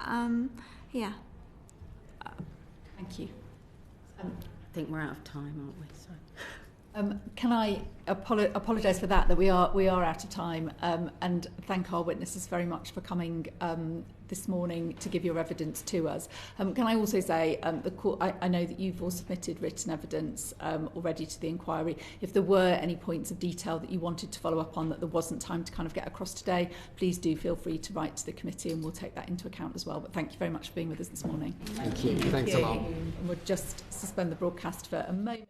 Yeah. Thank you. I think we're out of time, aren't we? So. Can I apologise for that we are out of time, and thank our witnesses very much for coming this morning to give your evidence to us. Can I also say, the court, I know that you've all submitted written evidence already to the inquiry. If there were any points of detail that you wanted to follow up on that there wasn't time to kind of get across today, please do feel free to write to the committee and we'll take that into account as well. But thank you very much for being with us this morning. Thank you. Thanks a lot. And we'll just suspend the broadcast for a moment.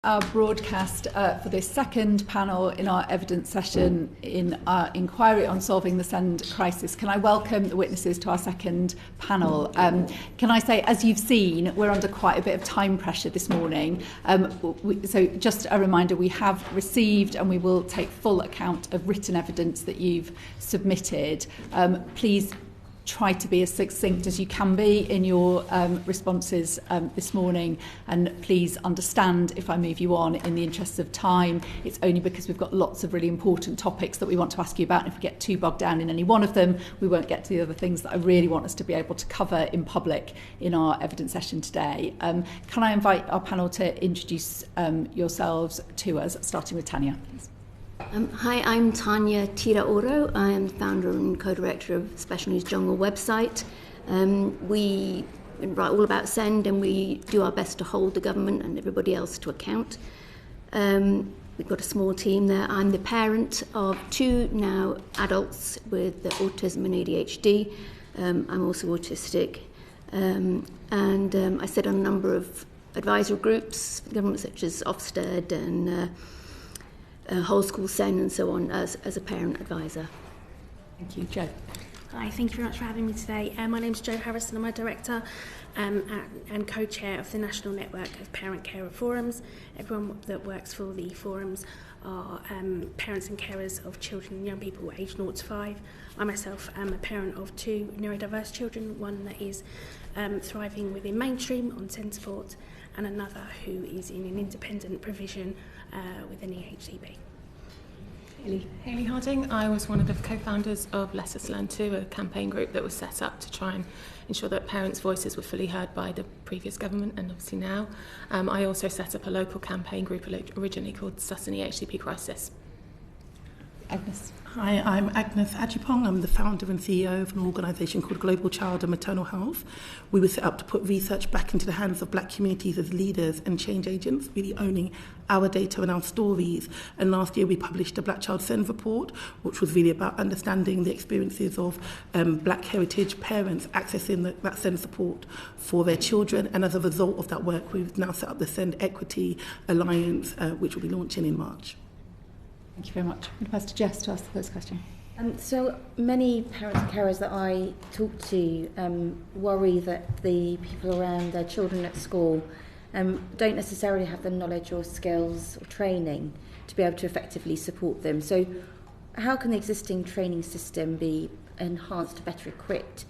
our broadcast for this second panel in our evidence session in our inquiry on solving the SEND crisis. Can I welcome the witnesses to our second panel? Can I say, as you've seen, we're under quite a bit of time pressure this morning. So just a reminder, we have received and we will take full account of written evidence that you've submitted. Please try to be as succinct as you can be in your responses this morning, and please understand if I move you on in the interests of time. It's only because we've got lots of really important topics that we want to ask you about, and if we get too bogged down in any one of them, we won't get to the other things that I really want us to be able to cover in public in our evidence session today. Can I invite our panel to introduce yourselves to us, starting with Tania, please. Hi, I'm Tania Tirraoro. I am the founder and co-director of Special News Jungle website. We write all about SEND, and we do our best to hold the government and everybody else to account. We've got a small team there. I'm the parent of 2 now adults with autism and ADHD. I'm also autistic. And I sit on a number of advisory groups for the government, such as Ofsted and Whole School SEN and so on, as a parent advisor. Thank you. Jo. Hi, thank you very much for having me today. My name's Jo Harrison. I'm a director and co-chair of the National Network of Parent Carer Forums. Everyone that works for the forums are parents and carers of children and young people aged 0 to 5. I myself am a parent of 2 neurodiverse children, one that is thriving within mainstream on SEND support, and another who is in an independent provision with an EHCP. Hayley Harding. I was one of the co-founders of Let Us Learn 2, a campaign group that was set up to try and ensure that parents' voices were fully heard by the previous government and obviously now. I also set up a local campaign group originally called Sutton EHCP Crisis. Agnes. Hi, I'm Agnes Agyepong. I'm the founder and CEO of an organisation called Global Child and Maternal Health. We were set up to put research back into the hands of black communities as leaders and change agents, really owning our data and our stories. And last year we published a Black Child SEND report, which was really about understanding the experiences of black heritage parents accessing that SEND support for their children. And as a result of that work, we've now set up the SEND Equity Alliance, which will be launching in March. Thank you very much. I'm going to pass to Jess to ask the first question. So many parents and carers that I talk to worry that the people around their children at school don't necessarily have the knowledge or skills or training to be able to effectively support them. So how can the existing training system be enhanced to better equip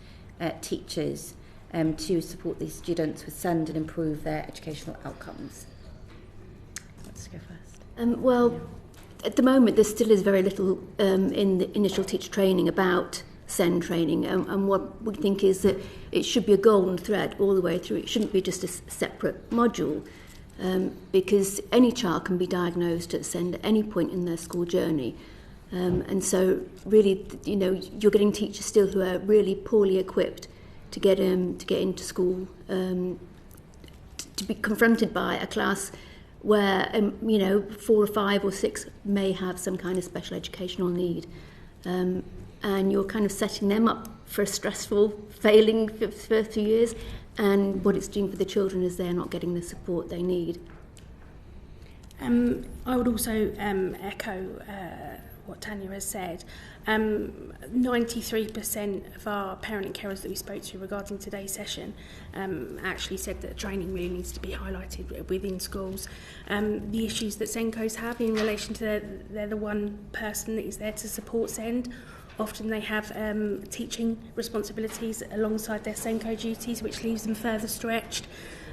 teachers to support these students with SEND and improve their educational outcomes? Let's go first. At the moment, there still is very little in the initial teacher training about SEND training, and what we think is that it should be a golden thread all the way through. It shouldn't be just a separate module, because any child can be diagnosed at SEND at any point in their school journey. And so really, you're getting teachers still who are really poorly equipped to get into school, to be confronted by a class where 4 or 5 or 6 may have some kind of special educational need, and you're kind of setting them up for a stressful failing for the first few years, and what it's doing for the children is they're not getting the support they need. I would also echo what Tania has said. 93% of our parent and carers that we spoke to regarding today's session actually said that training really needs to be highlighted within schools. The issues that SENCOs have in relation to they're the one person that is there to support SEND. Often they have teaching responsibilities alongside their SENCO duties, which leaves them further stretched.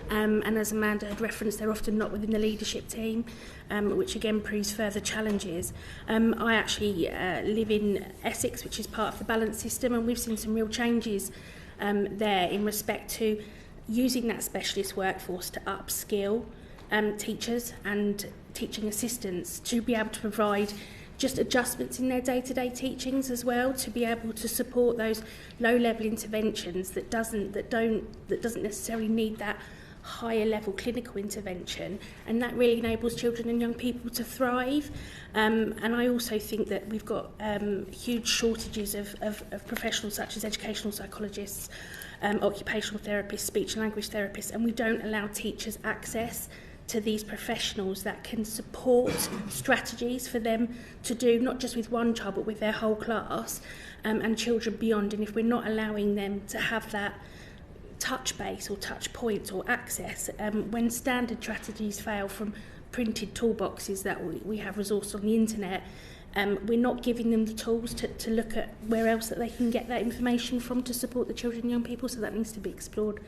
And as Amanda had referenced, they're often not within the leadership team, which again proves further challenges. I actually live in Essex, which is part of the balance system, and we've seen some real changes there in respect to using that specialist workforce to upskill teachers and teaching assistants to be able to provide just adjustments in their day-to-day teachings as well, to be able to support those low-level interventions that doesn't necessarily need that higher level clinical intervention, and that really enables children and young people to thrive. And I also think that we've got huge shortages of professionals such as educational psychologists, occupational therapists, speech and language therapists, and we don't allow teachers access to these professionals that can support strategies for them to do, not just with one child, but with their whole class and children beyond. And if we're not allowing them to have that touch base or touch points or access, when standard strategies fail from printed toolboxes that we have resourced on the internet, we're not giving them the tools to look at where else that they can get that information from to support the children and young people. So that needs to be explored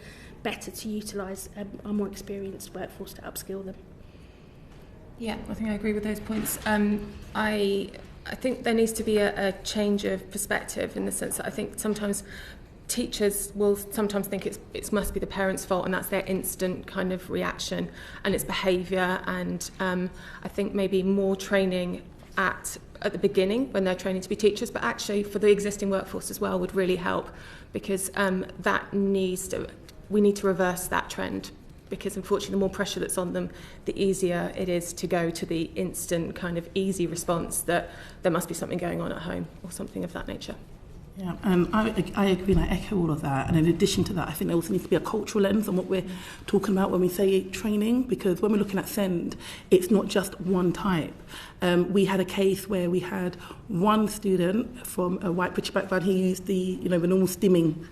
better to utilise our more experienced workforce to upskill them. Yeah, I think I agree with those points. I think there needs to be a change of perspective, in the sense that I think sometimes teachers will sometimes think it must be the parents' fault, and that's their instant kind of reaction, and it's behaviour. And I think maybe more training at the beginning when they're training to be teachers, but actually for the existing workforce as well would really help, because we need to reverse that trend, because unfortunately the more pressure that's on them, the easier it is to go to the instant kind of easy response that there must be something going on at home or something of that nature. Yeah, I agree and I echo all of that. And in addition to that, I think there also needs to be a cultural lens on what we're talking about when we say training, because when we're looking at SEND, it's not just one type. We had a case where we had one student from a white British background. He used the normal stimming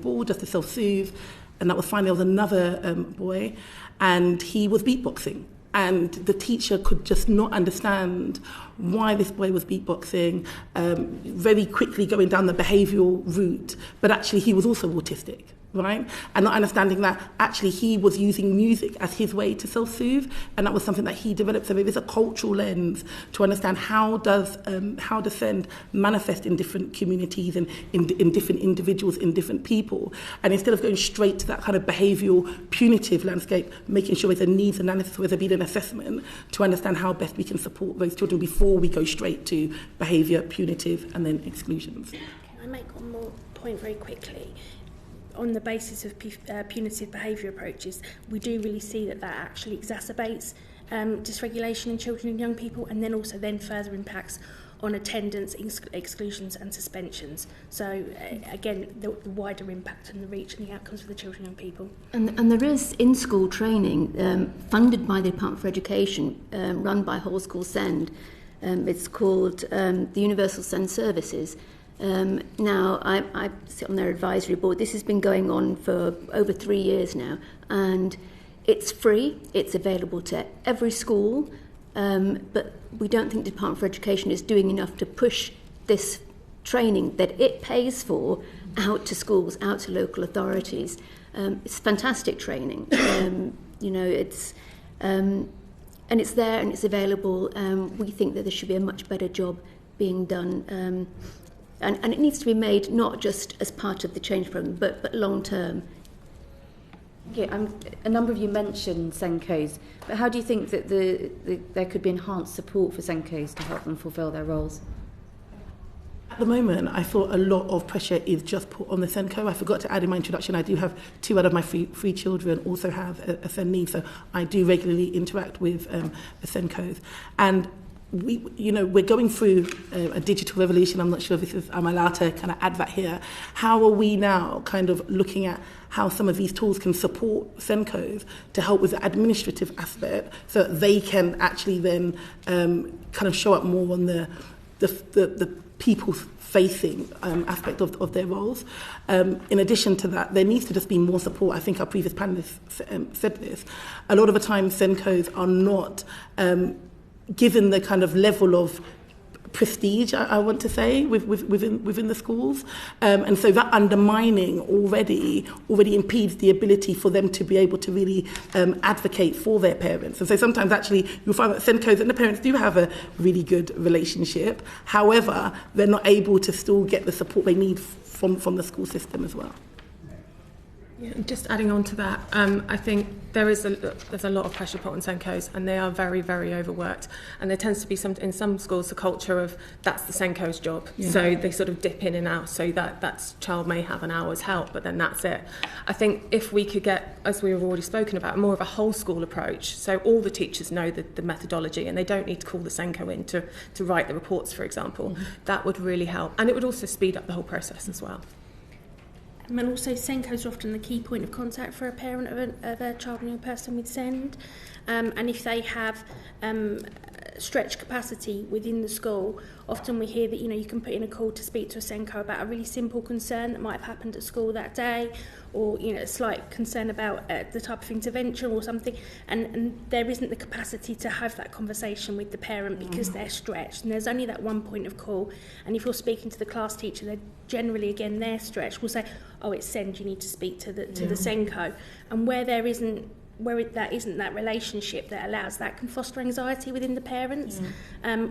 ball just to self-soothe, and that was fine. There was another boy, and he was beatboxing. And the teacher could just not understand why this boy was beatboxing, very quickly going down the behavioural route, but actually he was also autistic, right? And not understanding that actually he was using music as his way to self-soothe, and that was something that he developed. So there is a cultural lens to understand how does SEND manifest in different communities and in different individuals, in different people. And instead of going straight to that kind of behavioural punitive landscape, making sure there's a needs analysis, where there's been an assessment to understand how best we can support those children before we go straight to behaviour, punitive, and then exclusions. Can I make one more point very quickly? On the basis of punitive behaviour approaches, we do really see that actually exacerbates dysregulation in children and young people, and then also further impacts on attendance, exclusions and suspensions. So again, the wider impact and the reach and the outcomes for the children and young people. And there is in-school training funded by the Department for Education, run by Whole School SEND. It's called the Universal SEND Services. Now, I sit on their advisory board. This has been going on for over 3 years now, and it's free. It's available to every school, but we don't think the Department for Education is doing enough to push this training that it pays for out to schools, out to local authorities. It's fantastic training. And it's there and it's available. We think that there should be a much better job being done. And it needs to be made not just as part of the change programme, but long term. Okay, a number of you mentioned SENCOs, but how do you think that there could be enhanced support for SENCOs to help them fulfil their roles? At the moment, I thought a lot of pressure is just put on the SENCO. I forgot to add in my introduction, I do have 2 out of my three children also have a SEND need, so I do regularly interact with the SENCOs. And we're going through a digital revolution. I'm not sure if I'm allowed to kind of add that here. How are we now kind of looking at how some of these tools can support SENCOs to help with the administrative aspect, so that they can actually then kind of show up more on the people-facing aspect of their roles. In addition to that, there needs to just be more support. I think our previous panelists said this. A lot of the time, SENCOs are not given the kind of level of prestige, I want to say, within the schools. And so that undermining already impedes the ability for them to be able to really advocate for their parents. And so sometimes actually you'll find that SENCOs and the parents do have a really good relationship. However, they're not able to still get the support they need from the school system as well. Yeah, just adding on to that, I think there's a lot of pressure put on SENCOs, and they are very, very overworked. And there tends to be in some schools a culture of that's the SENCO's job. Yeah. So they sort of dip in and out, so that child may have an hour's help, but then that's it. I think if we could get, as we've already spoken about, more of a whole school approach, so all the teachers know the methodology and they don't need to call the SENCO in to write the reports, for example, that would really help. And it would also speed up the whole process as well. And also Senkos are often the key point of contact for a parent of a child and young person with SEND. And if they have stretch capacity within the school, often we hear that you can put in a call to speak to a Senko about a really simple concern that might have happened at school that day, or a slight concern about the type of intervention or something, and there isn't the capacity to have that conversation with the parent because they're stretched, and there's only that one point of call. And if you're speaking to the class teacher, they're generally, again, they're stretched, will say, oh, it's SEND, you need to speak to the Senko. And where there isn't that relationship that allows that, can foster anxiety within the parents,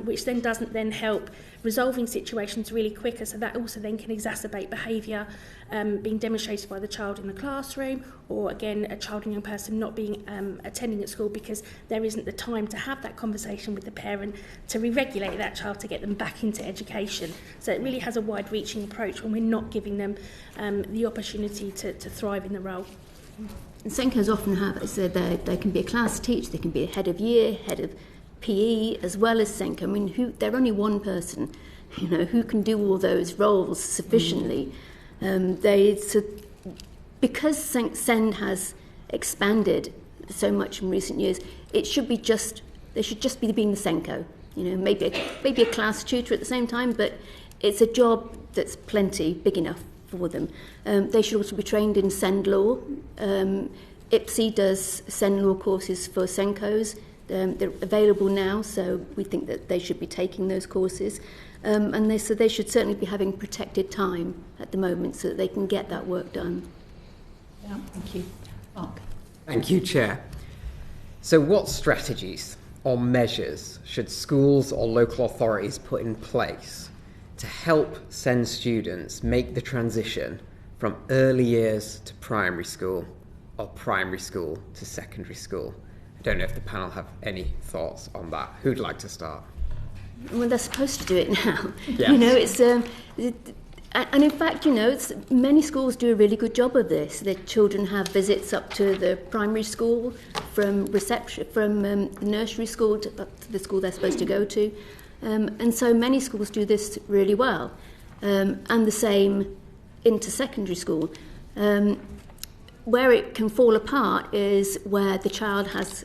which then doesn't then help resolving situations really quicker. So that also then can exacerbate behaviour being demonstrated by the child in the classroom, or again a child and young person not being attending at school because there isn't the time to have that conversation with the parent to re-regulate that child to get them back into education. So it really has a wide-reaching approach when we're not giving them the opportunity to thrive in the role. And Senkos often have, as I said, they can be a class teacher, they can be a head of year, head of PE, as well as Senko. I mean, they're only one person, who can do all those roles sufficiently. Because SEND has expanded so much in recent years, they should just be being the Senko. Maybe a class tutor at the same time, but it's a job that's plenty big enough for them. They should also be trained in SEND law. IPSI does SEND law courses for Senkos. They're available now, so we think that they should be taking those courses. And they should certainly be having protected time at the moment so that they can get that work done. Yeah, thank you. Mark. Thank you, Chair. So what strategies or measures should schools or local authorities put in place to help SEND students make the transition from early years to primary school or primary school to secondary school? I don't know if the panel have any thoughts on that. Who'd like to start? Well, they're supposed to do it now. Yes. And in fact, many schools do a really good job of this. Their children have visits up to the primary school, from reception, from the nursery school up to the school they're supposed to go to. And so many schools do this really well, and the same into secondary school. Where it can fall apart is where the child has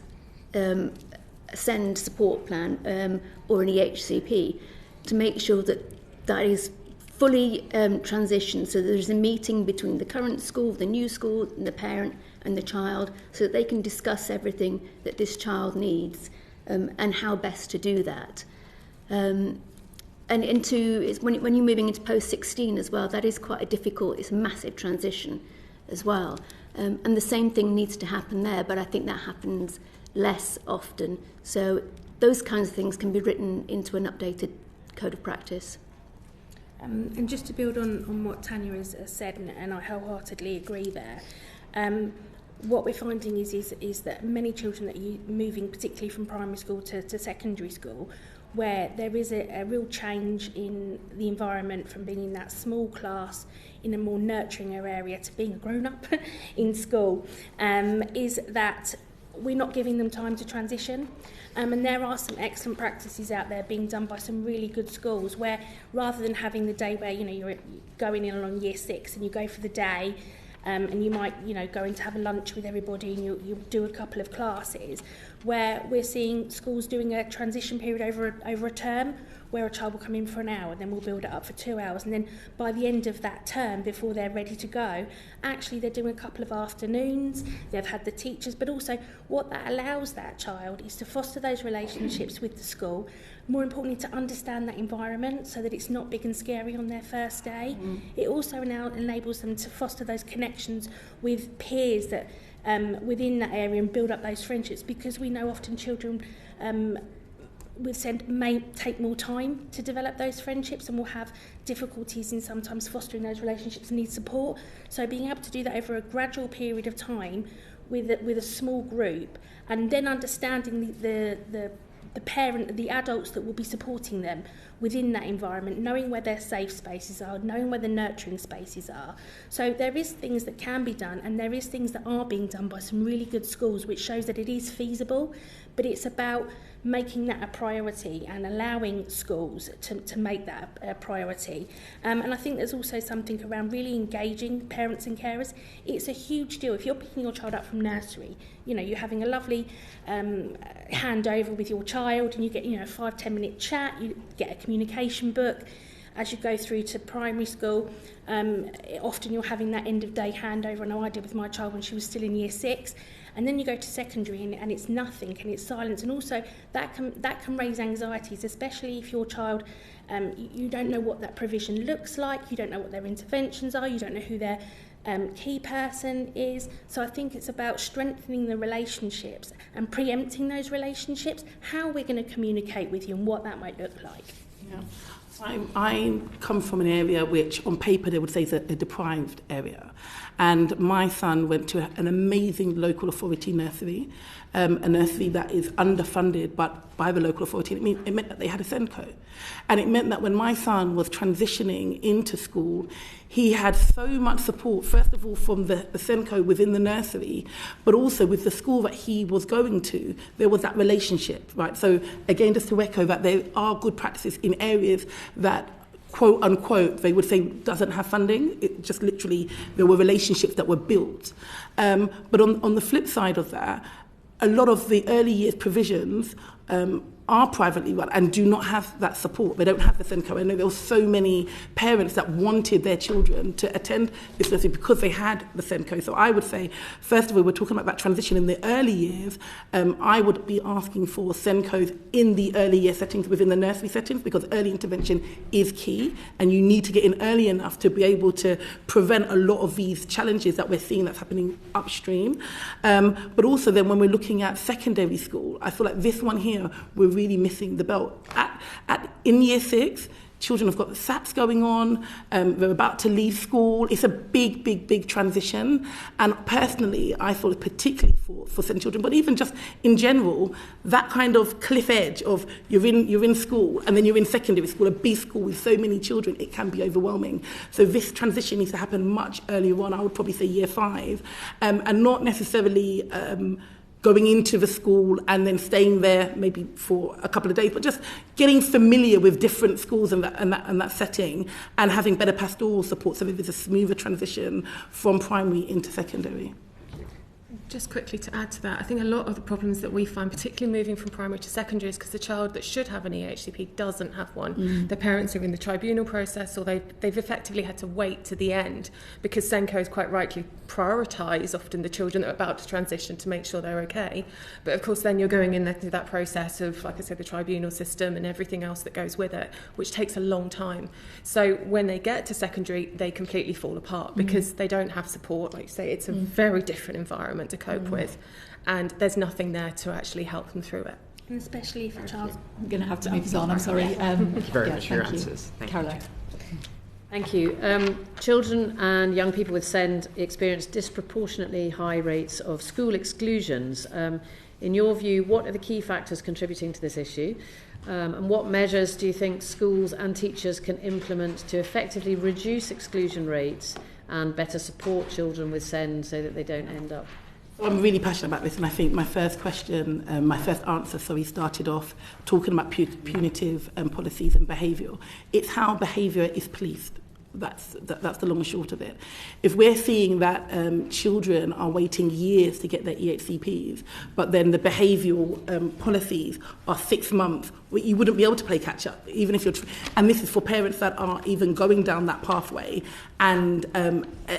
a SEND support plan or an EHCP, to make sure that is fully transitioned, so there's a meeting between the current school, the new school, and the parent and the child, so that they can discuss everything that this child needs and how best to do that. And when you're moving into post-16 as well, that is quite it's a massive transition as well. And the same thing needs to happen there, but I think that happens less often. So those kinds of things can be written into an updated code of practice. And just to build on what Tania has said, and I wholeheartedly agree there, what we're finding is that many children that are moving, particularly from primary school to secondary school, where there is a real change in the environment from being in that small class in a more nurturing area to being a grown-up in school, is that we're not giving them time to transition. And there are some excellent practices out there being done by some really good schools, where rather than having the day where you're going in along year 6 and you go for the day, and you might go in to have a lunch with everybody and you'll do a couple of classes, where we're seeing schools doing a transition period over a term, where a child will come in for an hour, then we'll build it up for 2 hours, and then by the end of that term, before they're ready to go, actually they're doing a couple of afternoons, they've had the teachers, but also what that allows that child is to foster those relationships with the school, more importantly to understand that environment so that it's not big and scary on their first day. It also now enables them to foster those connections with peers that within that area and build up those friendships, because we know often children with SEND may take more time to develop those friendships and will have difficulties in sometimes fostering those relationships and need support. So being able to do that over a gradual period of time with a small group, and then understanding the parent, the adults that will be supporting them within that environment, knowing where their safe spaces are, knowing where the nurturing spaces are. So there is things that can be done, and there is things that are being done by some really good schools, which shows that it is feasible, but it's about making that a priority and allowing schools to make that a priority. And I think there's also something around really engaging parents and carers. It's a huge deal. If you're picking your child up from nursery, you know, you're having a lovely handover with your child, and you get, you know, a 5-10 minute chat, you get a communication book. As you go through to primary school, often you're having that end of day handover. I know I did with my child when she was still in year 6. And then you go to secondary and it's nothing and it's silence. And also that can raise anxieties, especially if your child, you don't know what that provision looks like, you don't know what their interventions are, you don't know who their key person is. So I think it's about strengthening the relationships and preempting those relationships, how we're going to communicate with you and what that might look like. Yeah. I come from an area which on paper they would say is a deprived area, and my son went to an amazing local authority nursery, a nursery that is underfunded but by the local authority. It meant that they had a SENCO, and it meant that when my son was transitioning into school, he had so much support, first of all from the SENCO within the nursery, but also with the school that he was going to. There was that relationship, right? So again, just to echo that there are good practices in areas that, quote unquote, they would say doesn't have funding. It just literally, there were relationships that were built. But on the flip side of that, a lot of the early years provisions are privately run and do not have that support. They don't have the SENCO. I know there were so many parents that wanted their children to attend this nursery because they had the SENCO. So I would say, first of all, we're talking about that transition in the early years. I would be asking for SENCOs in the early year settings within the nursery settings, because early intervention is key, and you need to get in early enough to be able to prevent a lot of these challenges that we're seeing that's happening upstream. But also then when we're looking at secondary school, I feel like this one here, we're really missing the belt. In year 6, children have got the SAPs going on, they're about to leave school. It's a big transition. And personally, I thought particularly for certain children, but even just in general, that kind of cliff edge of you're in school and then you're in secondary school, a big school with so many children, it can be overwhelming. So this transition needs to happen much earlier on. I would probably say year 5, and not necessarily going into the school and then staying there maybe for a couple of days, but just getting familiar with different schools and that setting, and having better pastoral support so that there's a smoother transition from primary into secondary. Just quickly to add to that, I think a lot of the problems that we find, particularly moving from primary to secondary, is because the child that should have an EHCP doesn't have one. Their parents are in the tribunal process, or they've effectively had to wait to the end, because SENCOs quite rightly prioritise often the children that are about to transition to make sure they're okay. But of course then you're going in through that process of, like I said, the tribunal system and everything else that goes with it, which takes a long time. So when they get to secondary, they completely fall apart because they don't have support. Like you say, it's a very different environment to cope with, and there's nothing there to actually help them through it. And especially if a child... I'm going to have to move on, I'm sorry. Thank you very much for your answers. Thank Caroline. you. Thank you. Children and young people with SEND experience disproportionately high rates of school exclusions. In your view, what are the key factors contributing to this issue? And what measures do you think schools and teachers can implement to effectively reduce exclusion rates and better support children with SEND so that they don't end up? I'm really passionate about this, and I think my first answer, started off talking about punitive policies and behaviour. It's how behaviour is policed. That's the long and short of it. If we're seeing that children are waiting years to get their EHCPs, but then the behavioural policies are 6 months, you wouldn't be able to play catch up, even if you're. And this is for parents that are even going down that pathway and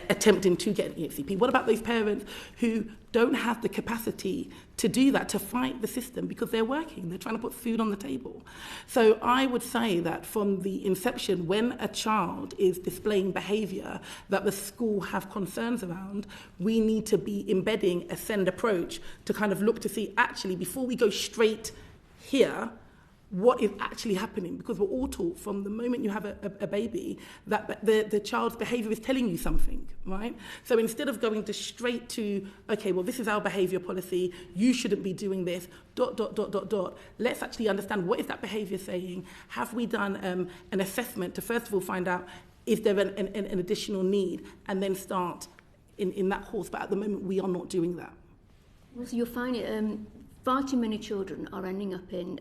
attempting to get an EHCP. What about those parents who don't have the capacity to do that, to fight the system because they're working, they're trying to put food on the table? So I would say that from the inception, when a child is displaying behaviour that the school have concerns around, we need to be embedding a SEND approach to kind of look to see, actually, before we go straight here, what is actually happening, because we're all taught from the moment you have a baby that the child's behaviour is telling you something, right? So instead of going straight to, okay, well, this is our behaviour policy, you shouldn't be doing this, ... let's actually understand what is that behaviour saying. Have we done an assessment to first of all find out, is there an additional need, and then start in that course. But at the moment, we are not doing that. Also, you'll find it far too many children are ending up in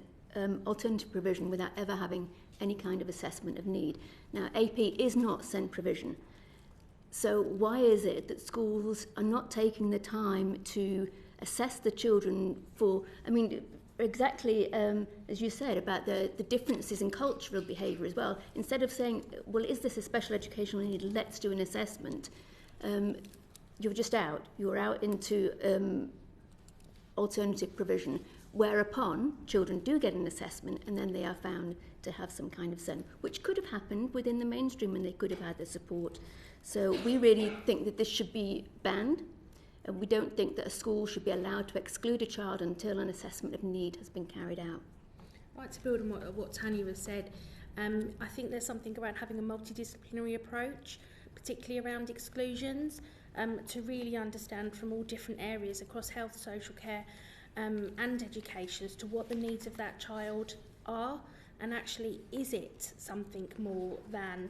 alternative provision without ever having any kind of assessment of need. Now, AP is not SEND provision. So why is it that schools are not taking the time to assess the children for, I mean, exactly as you said about the differences in cultural behaviour as well. Instead of saying, well, is this a special educational need, let's do an assessment, you're just out. You're out into alternative provision, whereupon children do get an assessment and then they are found to have some kind of SEND, which could have happened within the mainstream and they could have had the support. So we really think that this should be banned. And we don't think that a school should be allowed to exclude a child until an assessment of need has been carried out. I'd like to build on what Tania has said. I think there's something around having a multidisciplinary approach, particularly around exclusions, to really understand from all different areas across health, social care and education as to what the needs of that child are, and actually is it something more than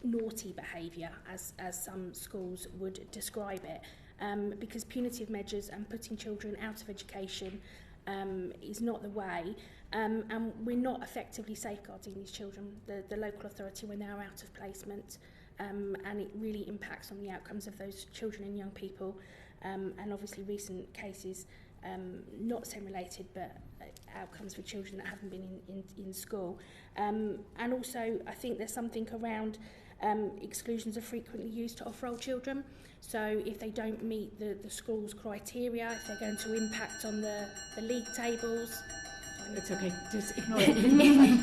naughty behaviour, as some schools would describe it. Because punitive measures and putting children out of education is not the way, and we're not effectively safeguarding these children, the local authority, when they're out of placement, and it really impacts on the outcomes of those children and young people, and obviously recent cases, not SEND related, but outcomes for children that haven't been in school. And also I think there's something around exclusions are frequently used to off-roll children. So if they don't meet the school's criteria, if they're going to impact on the league tables, it's okay, just ignore it.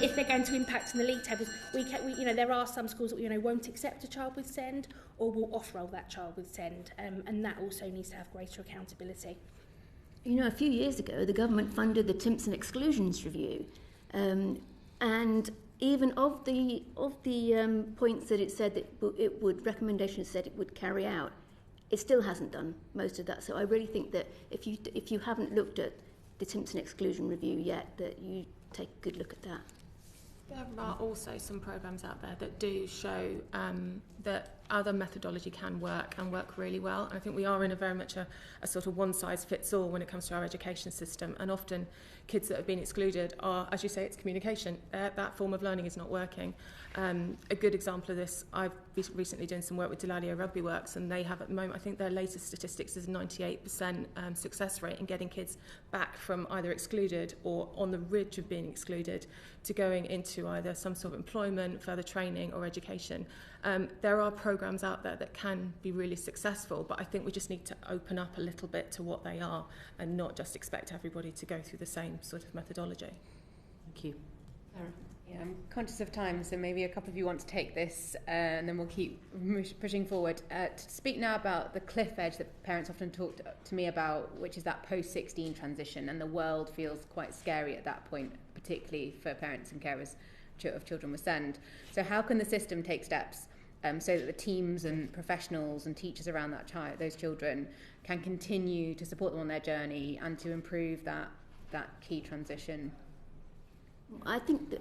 If they're going to impact on the league tables, we there are some schools that won't accept a child with SEND or will off-roll that child with SEND, and that also needs to have greater accountability. A few years ago, the government funded the Timpson Exclusions Review, and even of the points that it said that recommendations said it would carry out, it still hasn't done most of that. So I really think that if you haven't looked at the Timpson Exclusion Review yet, that you take a good look at that. There are also some programmes out there that do show that other methodology can work and work really well. And I think we are in a very much a sort of one-size-fits-all when it comes to our education system. And often kids that have been excluded are, as you say, it's communication. That form of learning is not working. A good example of this, I've recently done some work with Delalia Rugby Works, and they have at the moment, I think their latest statistics is 98% success rate in getting kids back from either excluded or on the ridge of being excluded to going into either some sort of employment, further training or education. There are programs out there that can be really successful, but I think we just need to open up a little bit to what they are and not just expect everybody to go through the same sort of methodology. Thank you. Sarah? Yeah, I'm conscious of time, so maybe a couple of you want to take this and then we'll keep pushing forward. To speak now about the cliff edge that parents often talk to me about, which is that post-16 transition, and the world feels quite scary at that point, particularly for parents and carers of children with SEND. So how can the system take steps so that the teams and professionals and teachers around those children can continue to support them on their journey and to improve that key transition? I think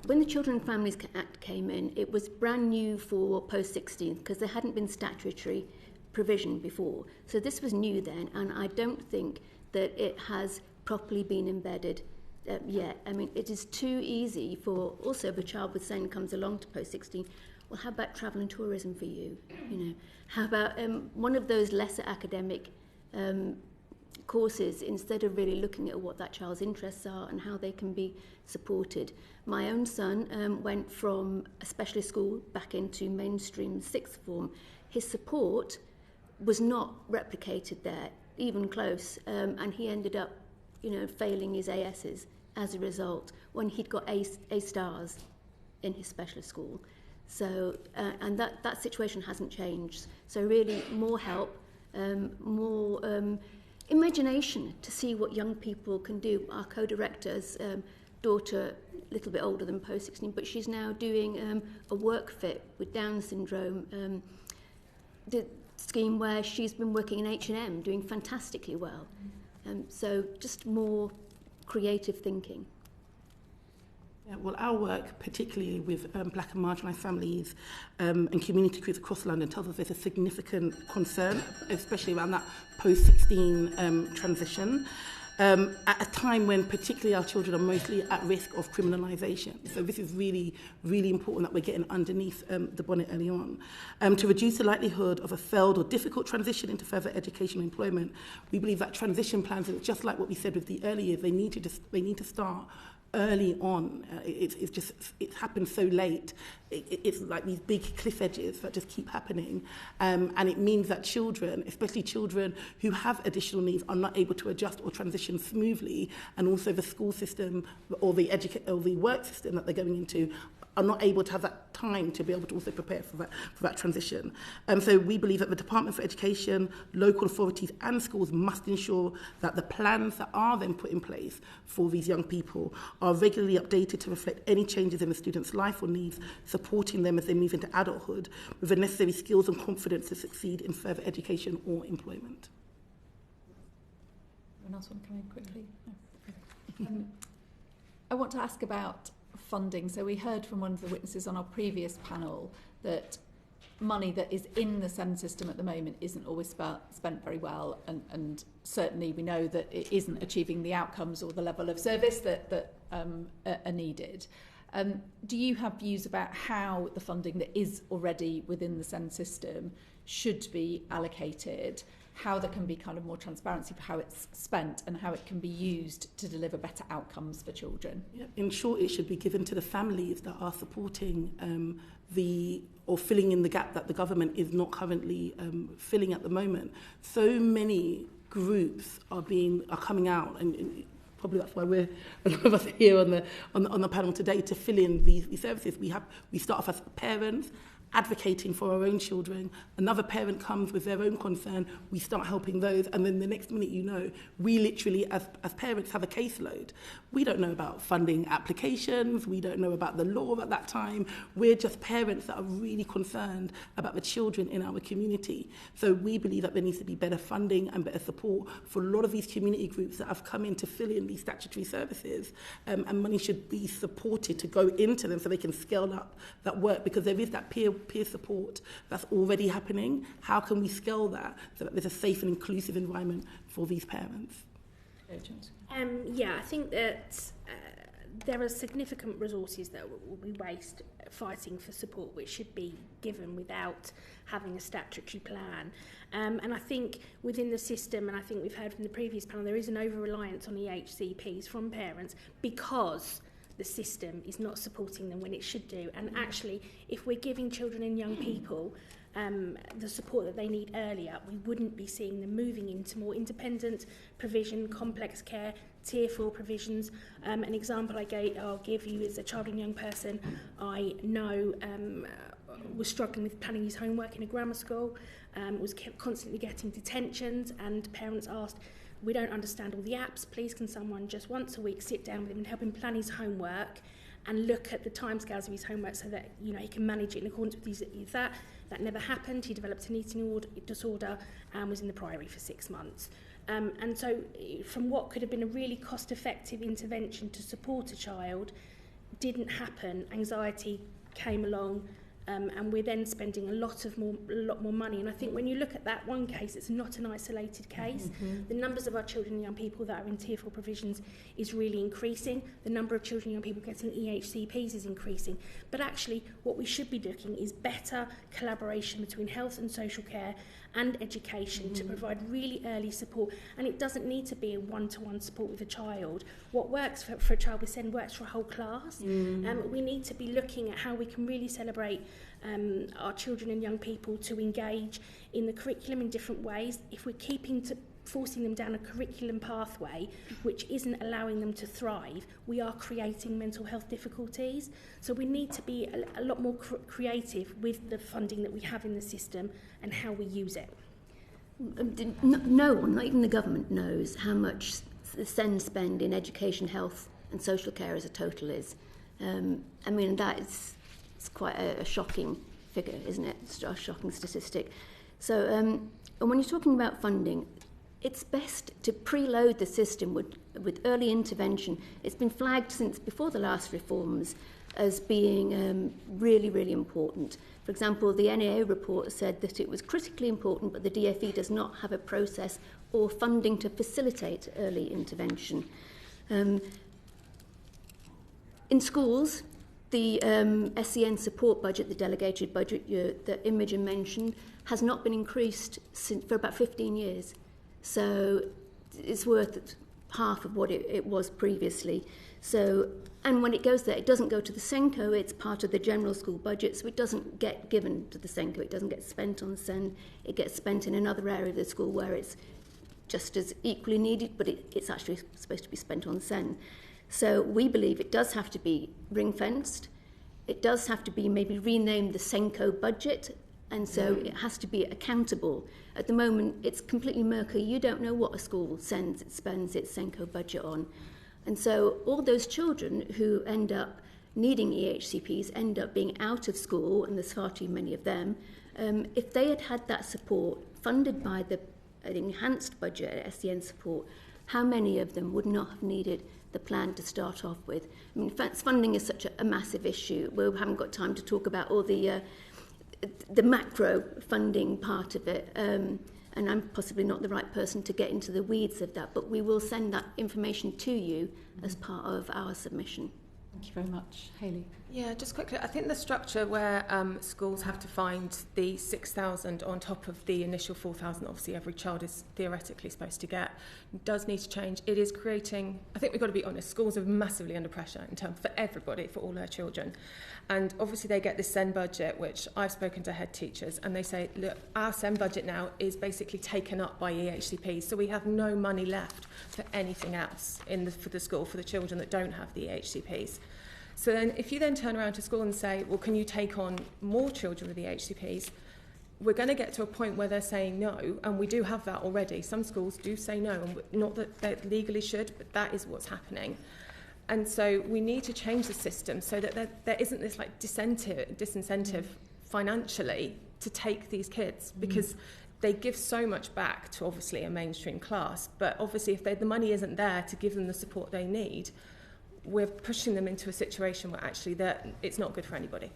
when the Children and Families Act came in, it was brand new for post-16 because there hadn't been statutory provision before. So this was new then, and I don't think that it has properly been embedded yet. I mean, it is too easy for, also if a child with SEND comes along to post-16, well, how about travel and tourism for you? How about one of those lesser academic courses, instead of really looking at what that child's interests are and how they can be supported. My own son went from a specialist school back into mainstream sixth form. His support was not replicated there, even close, and he ended up, failing his ASs as a result when he'd got A stars in his specialist school. So, and that situation hasn't changed. So really, more help, more imagination to see what young people can do. Our co-director's daughter, a little bit older than post-16, but she's now doing a work fit with Down syndrome, the scheme where she's been working in H&M, doing fantastically well. So just more creative thinking. Yeah, well, our work, particularly with black and marginalised families and community groups across London, tells us there's a significant concern, especially around that post-16 transition. at a time when particularly our children are mostly at risk of criminalisation. So this is really, really important that we're getting underneath the bonnet early on. To reduce the likelihood of a failed or difficult transition into further education and employment, we believe that transition plans, just like what we said with the early years, they need to start early on. It's happened so late. It's like these big cliff edges that just keep happening, and it means that children, especially children who have additional needs, are not able to adjust or transition smoothly, and also the school system or the work system that they're going into are not able to have that time to be able to also prepare for that transition. So we believe that the Department for Education, local authorities and schools must ensure that the plans that are then put in place for these young people are regularly updated to reflect any changes in the student's life or needs, supporting them as they move into adulthood with the necessary skills and confidence to succeed in further education or employment. Anyone else want to come in quickly? No. I want to ask about funding. So we heard from one of the witnesses on our previous panel that money that is in the SEND system at the moment isn't always spent very well, and certainly we know that it isn't achieving the outcomes or the level of service that are needed. Do you have views about how the funding that is already within the SEND system should be allocated, how there can be kind of more transparency for how it's spent and how it can be used to deliver better outcomes for children? Yeah, in short, it should be given to the families that are supporting or filling in the gap that the government is not currently filling at the moment. So many groups are coming out, and probably that's why we're a lot of us here on the panel today, to fill in these services. We start off as parents advocating for our own children. Another parent comes with their own concern, we start helping those, and then the next minute we literally as parents have a caseload. We don't know about funding applications, we don't know about the law at that time. We're just parents that are really concerned about the children in our community. So we believe that there needs to be better funding and better support for a lot of these community groups that have come in to fill in these statutory services, and money should be supported to go into them so they can scale up that work, because there is that peer support that's already happening. How can we scale that so that there's a safe and inclusive environment for these parents? I think that there are significant resources that we waste fighting for support, which should be given without having a statutory plan. And I think within the system, and I think we've heard from the previous panel, there is an over-reliance on EHCPs from parents because the system is not supporting them when it should do. And actually, if we're giving children and young people the support that they need earlier, we wouldn't be seeing them moving into more independent provision, complex care, tier 4 provisions. An example I'll give you is a child and young person I know was struggling with planning his homework in a grammar school, was constantly getting detentions, and parents asked, "We don't understand all the apps, please can someone just once a week sit down with him and help him plan his homework and look at the timescales of his homework so that he can manage it in accordance with his that." That never happened. He developed an eating disorder and was in the Priory for 6 months. And so from what could have been a really cost-effective intervention to support a child, didn't happen. Anxiety came along, and we're then spending a lot more money. And I think when you look at that one case, it's not an isolated case. Mm-hmm. The numbers of our children and young people that are in tier 4 provisions is really increasing. The number of children and young people getting EHCPs is increasing. But actually, what we should be looking is better collaboration between health and social care and education to provide really early support. And it doesn't need to be a one-to-one support with a child. What works for a child with SEND works for a whole class. We need to be looking at how we can really celebrate our children and young people to engage in the curriculum in different ways. If we're forcing them down a curriculum pathway which isn't allowing them to thrive, we are creating mental health difficulties. So we need to be a lot more creative with the funding that we have in the system and how we use it. No one, not even the government, knows how much the SEND spend in education, health and social care as a total is. It's quite a shocking figure, isn't it? It's a shocking statistic. So, and when you're talking about funding, it's best to preload the system with early intervention. It's been flagged since before the last reforms as being really, really important. For example, the NAO report said that it was critically important, but the DfE does not have a process or funding to facilitate early intervention. In schools, the SEN support budget, the delegated budget that Imogen mentioned, has not been increased for about 15 years. So it's worth half of what it was previously. So, and when it goes there, it doesn't go to the SENCO, it's part of the general school budget, so it doesn't get given to the SENCO, it doesn't get spent on SEN, it gets spent in another area of the school where it's just as equally needed, but it's actually supposed to be spent on SEN. So we believe it does have to be ring-fenced, it does have to be maybe renamed the SENCO budget, and so it has to be accountable. At the moment, it's completely murky. You don't know what a school spends its SENCO budget on. And so all those children who end up needing EHCPs end up being out of school, and there's far too many of them. If they had had that support funded by the enhanced budget at SEN support, how many of them would not have needed the plan to start off with? I mean, funding is such a massive issue. We haven't got time to talk about all the macro funding part of it, and I'm possibly not the right person to get into the weeds of that, but we will send that information to you as part of our submission. Thank you very much. Hayley? Yeah, just quickly, I think the structure where schools have to find the 6,000 on top of the initial 4,000 obviously every child is theoretically supposed to get does need to change. It is creating, I think we've got to be honest, schools are massively under pressure in terms for everybody, for all their children. And obviously they get this SEN budget, which I've spoken to head teachers, and they say, look, our SEN budget now is basically taken up by EHCPs, so we have no money left for anything else for the school, for the children that don't have the EHCPs. So then if you then turn around to school and say, well, can you take on more children with the HCPs? We're going to get to a point where they're saying no, and we do have that already. Some schools do say no, and not that they legally should, but that is what's happening. And so we need to change the system so that there isn't this like disincentive financially to take these kids, because they give so much back to obviously a mainstream class, but obviously if the money isn't there to give them the support they need, we're pushing them into a situation where actually it's not good for anybody.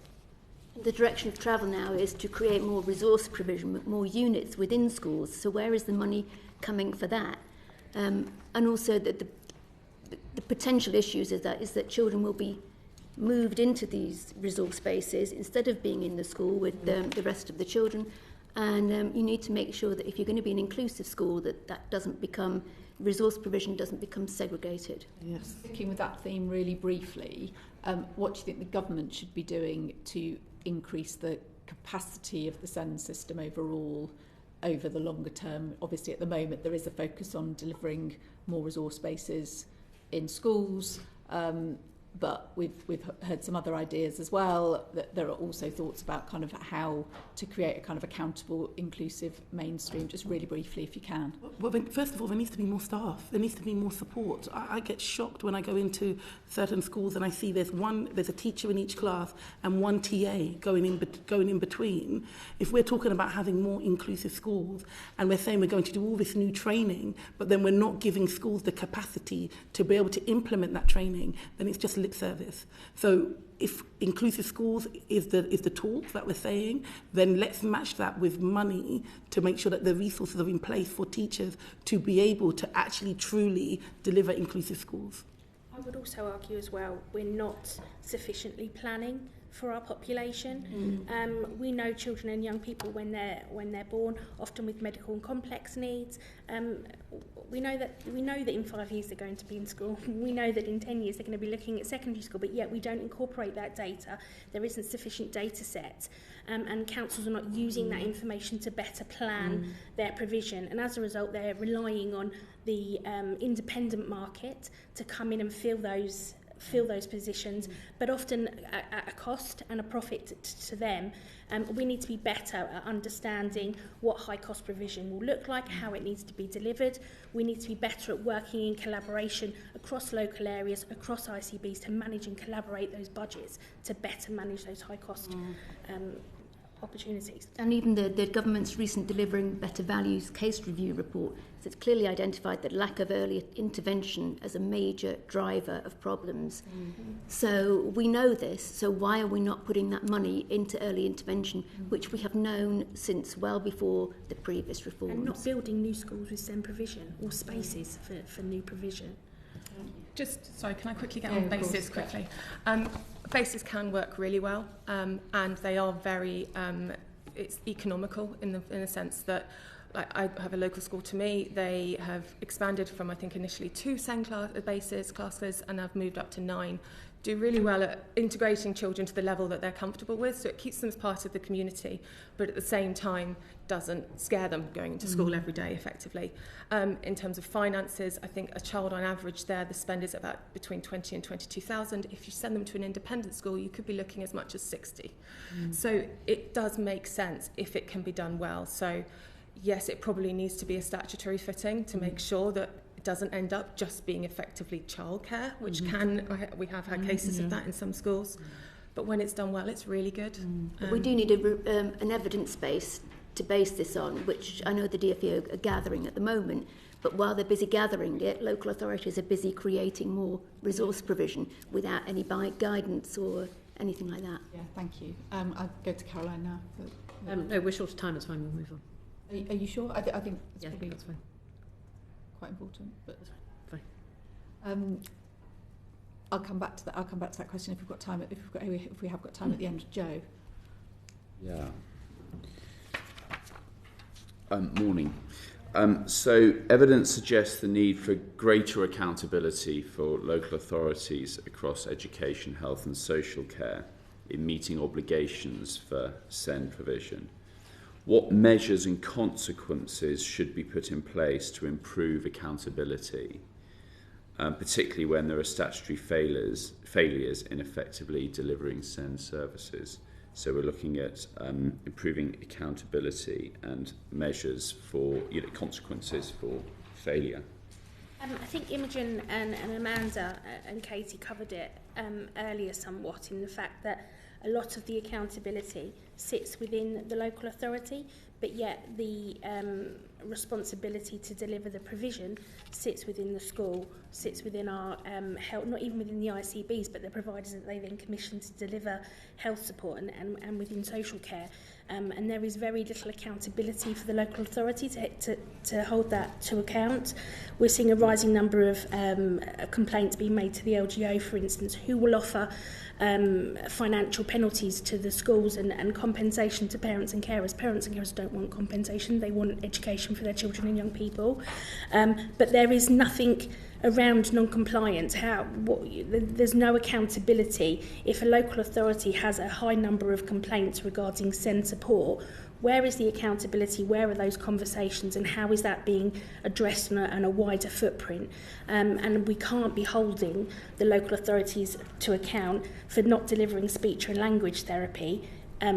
The direction of travel now is to create more resource provision, more units within schools. So where is the money coming for that? And also that the potential issues is that children will be moved into these resource spaces instead of being in the school with the rest of the children. And you need to make sure that if you're going to be an inclusive school, that doesn't become, resource provision doesn't become segregated. Yes. Sticking with that theme really briefly, what do you think the government should be doing to increase the capacity of the SEN system overall over the longer term? Obviously at the moment there is a focus on delivering more resource spaces in schools, but we've heard some other ideas as well, that there are also thoughts about kind of how to create a kind of accountable, inclusive mainstream. Just really briefly, if you can. Well, first of all, there needs to be more staff. There needs to be more support. I get shocked when I go into certain schools and I see there's a teacher in each class and one TA going in between. If we're talking about having more inclusive schools and we're saying we're going to do all this new training, but then we're not giving schools the capacity to be able to implement that training, then it's just lip service. So if inclusive schools is the talk that we're saying, then let's match that with money to make sure that the resources are in place for teachers to be able to actually truly deliver inclusive schools. I would also argue as well, we're not sufficiently planning for our population. We know children and young people when they're born, often with medical and complex needs. We know that in 5 years they're going to be in school. We know that in 10 years they're going to be looking at secondary school, but yet we don't incorporate that data. There isn't sufficient data set, and councils are not using that information to better plan their provision. And as a result, they're relying on the independent market to come in and fill those positions, but often at a cost and a profit to them. We need to be better at understanding what high cost provision will look like, how it needs to be delivered. We need to be better at working in collaboration across local areas, across ICBs, to manage and collaborate those budgets to better manage those high cost opportunities. And even the government's recent Delivering Better Values case review report has clearly identified that lack of early intervention as a major driver of problems. So we know this, so why are we not putting that money into early intervention, which we have known since well before the previous reforms? And not building new schools with SEND provision or spaces for new provision. Just, sorry, can I quickly get on BASES quickly? BASES can work really well, and they are very, it's economical in the sense that, like, I have a local school to me, they have expanded from, I think, initially 2 SEND BASES classes, and have moved up to 9. Do really well at integrating children to the level that they're comfortable with, so it keeps them as part of the community, but at the same time doesn't scare them going into school every day effectively. In terms of finances, I think a child on average there, the spend is about between 20 and 22,000. If you send them to an independent school, you could be looking as much as 60. So it does make sense if it can be done well. So yes, it probably needs to be a statutory fitting to make sure that doesn't end up just being effectively childcare, which we have had cases of that in some schools. But when it's done well, it's really good. But we do need an evidence base to base this on, which I know the DFE are gathering at the moment. But while they're busy gathering it, local authorities are busy creating more resource provision without any guidance or anything like that. Yeah, thank you. I'll go to Caroline now. No, we're short of time, that's fine, we'll move on. Are you sure? I think it's probably that's fine. Quite important, but fine. I'll come back to that. I'll come back to that question if we've got time. If we have got time at the end. Joe. Yeah. Morning. So evidence suggests the need for greater accountability for local authorities across education, health and social care in meeting obligations for SEND provision. What measures and consequences should be put in place to improve accountability, particularly when there are statutory failures in effectively delivering SEND services? So we're looking at improving accountability and measures for consequences for failure. I think Imogen and Amanda and Katie covered it earlier somewhat, in the fact that a lot of the accountability sits within the local authority, but yet the responsibility to deliver the provision sits within the school, sits within our health, not even within the ICBs, but the providers that they then commission to deliver health support and within social care. And there is very little accountability for the local authority to hold that to account. We're seeing a rising number of complaints being made to the LGO, for instance, who will offer financial penalties to the schools and compensation to parents and carers. Parents and carers don't want compensation, they want education for their children and young people. But there is nothing around non-compliance. There's no accountability. If a local authority has a high number of complaints regarding SEND support, where is the accountability? Where are those conversations? And how is that being addressed on a wider footprint? And we can't be holding the local authorities to account for not delivering speech and language therapy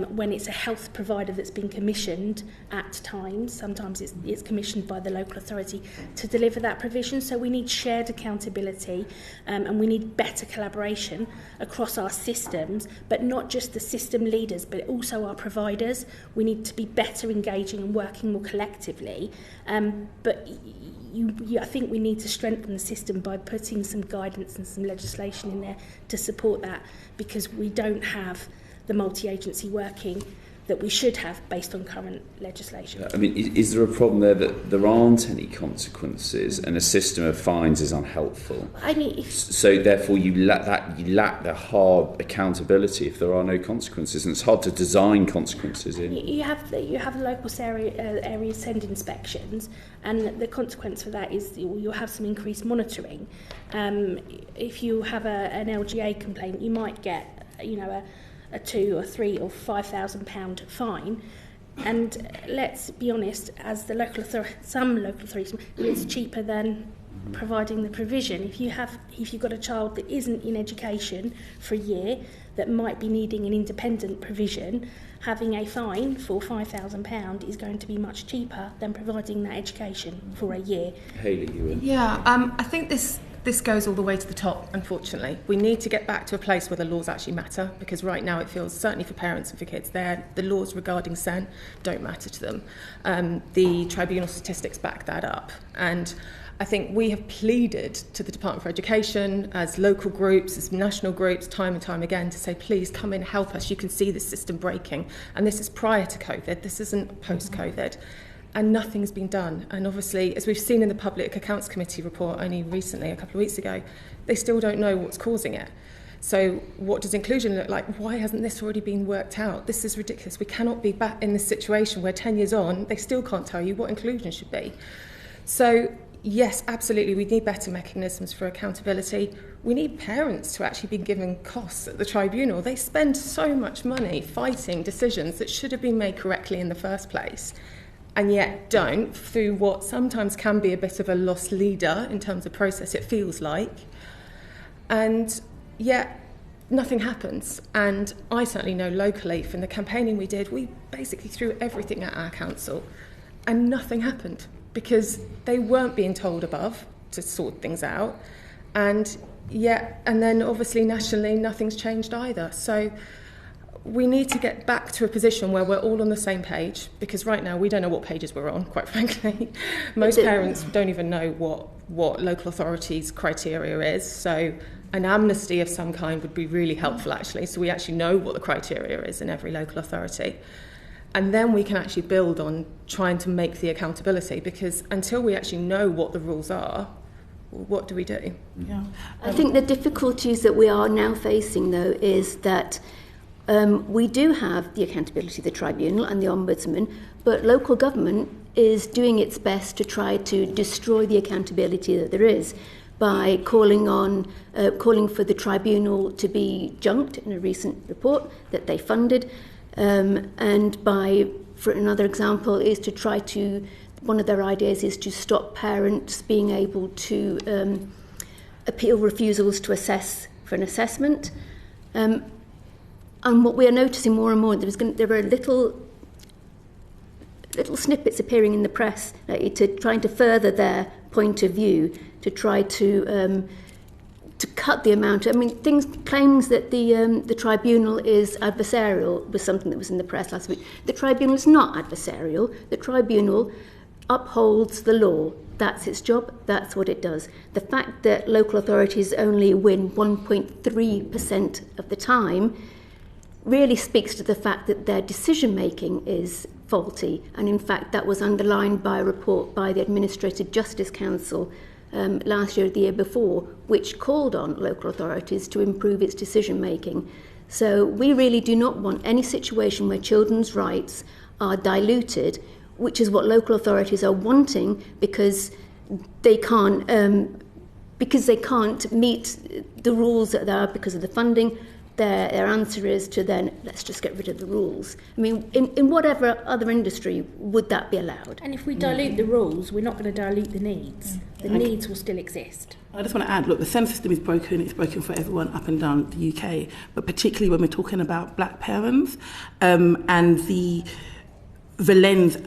when it's a health provider that's been commissioned at times. Sometimes it's commissioned by the local authority to deliver that provision. So we need shared accountability and we need better collaboration across our systems, but not just the system leaders, but also our providers. We need to be better engaging and working more collectively. But I think we need to strengthen the system by putting some guidance and some legislation in there to support that, because we don't have the multi-agency working that we should have based on current legislation. I mean, is there a problem there that there aren't any consequences and a system of fines is unhelpful? I mean, so therefore you lack the hard accountability if there are no consequences, and it's hard to design consequences in. You have local area SEND inspections, and the consequence for that is you'll have some increased monitoring. If you have an LGA complaint, you might get a £2,000 or £3,000 or £5,000 fine, and let's be honest, as the local authority, some local authorities, it's cheaper than providing the provision. If you've got a child that isn't in education for a year, that might be needing an independent provision, having a fine for £5,000 is going to be much cheaper than providing that education for a year. Hayley, you were. Yeah, I think this this goes all the way to the top, unfortunately. We need to get back to a place where the laws actually matter, because right now it feels, certainly for parents and for kids, the laws regarding SEN don't matter to them. The tribunal statistics back that up. And I think we have pleaded to the Department for Education, as local groups, as national groups, time and time again, to say, please come in, help us. You can see this system breaking. And this is prior to COVID. This isn't post-COVID. And nothing's been done. And obviously, as we've seen in the Public Accounts Committee report only recently, a couple of weeks ago, they still don't know what's causing it. So what does inclusion look like? Why hasn't this already been worked out? This is ridiculous. We cannot be back in this situation where 10 years on, they still can't tell you what inclusion should be. So yes, absolutely, we need better mechanisms for accountability. We need parents to actually be given costs at the tribunal. They spend so much money fighting decisions that should have been made correctly in the first place, and yet don't, through what sometimes can be a bit of a lost leader in terms of process, it feels like. And yet nothing happens. And I certainly know locally from the campaigning we did, we basically threw everything at our council and nothing happened because they weren't being told above to sort things out. And then obviously nationally nothing's changed either. So we need to get back to a position where we're all on the same page, because right now we don't know what pages we're on, quite frankly. Most parents don't even know what local authorities' criteria is, so an amnesty of some kind would be really helpful, actually, so we actually know what the criteria is in every local authority. And then we can actually build on trying to make the accountability, because until we actually know what the rules are, what do we do? Yeah. I think the difficulties that we are now facing, though, is that we do have the accountability of the tribunal and the ombudsman, but local government is doing its best to try to destroy the accountability that there is by calling for the tribunal to be junked in a recent report that they funded, and for another example, is to try to, one of their ideas is to stop parents being able to appeal refusals to assess for an assessment. And what we are noticing more and more, there are little snippets appearing in the press to trying to further their point of view, to try to cut the amount. I mean, claims that the tribunal is adversarial was something that was in the press last week. The tribunal is not adversarial. The tribunal upholds the law. That's its job. That's what it does. The fact that local authorities only win 1.3% of the time really speaks to the fact that their decision-making is faulty. And in fact, that was underlined by a report by the Administrative Justice Council last year or the year before, which called on local authorities to improve its decision-making. So we really do not want any situation where children's rights are diluted, which is what local authorities are wanting because they can't meet the rules that there are because of the funding. Their answer is to then, let's just get rid of the rules. I mean, in whatever other industry would that be allowed? And if we dilute the rules, we're not going to dilute the needs. The needs will still exist. I just want to add, look, the SEN system is broken. It's broken for everyone up and down the UK, but particularly when we're talking about black parents and the lens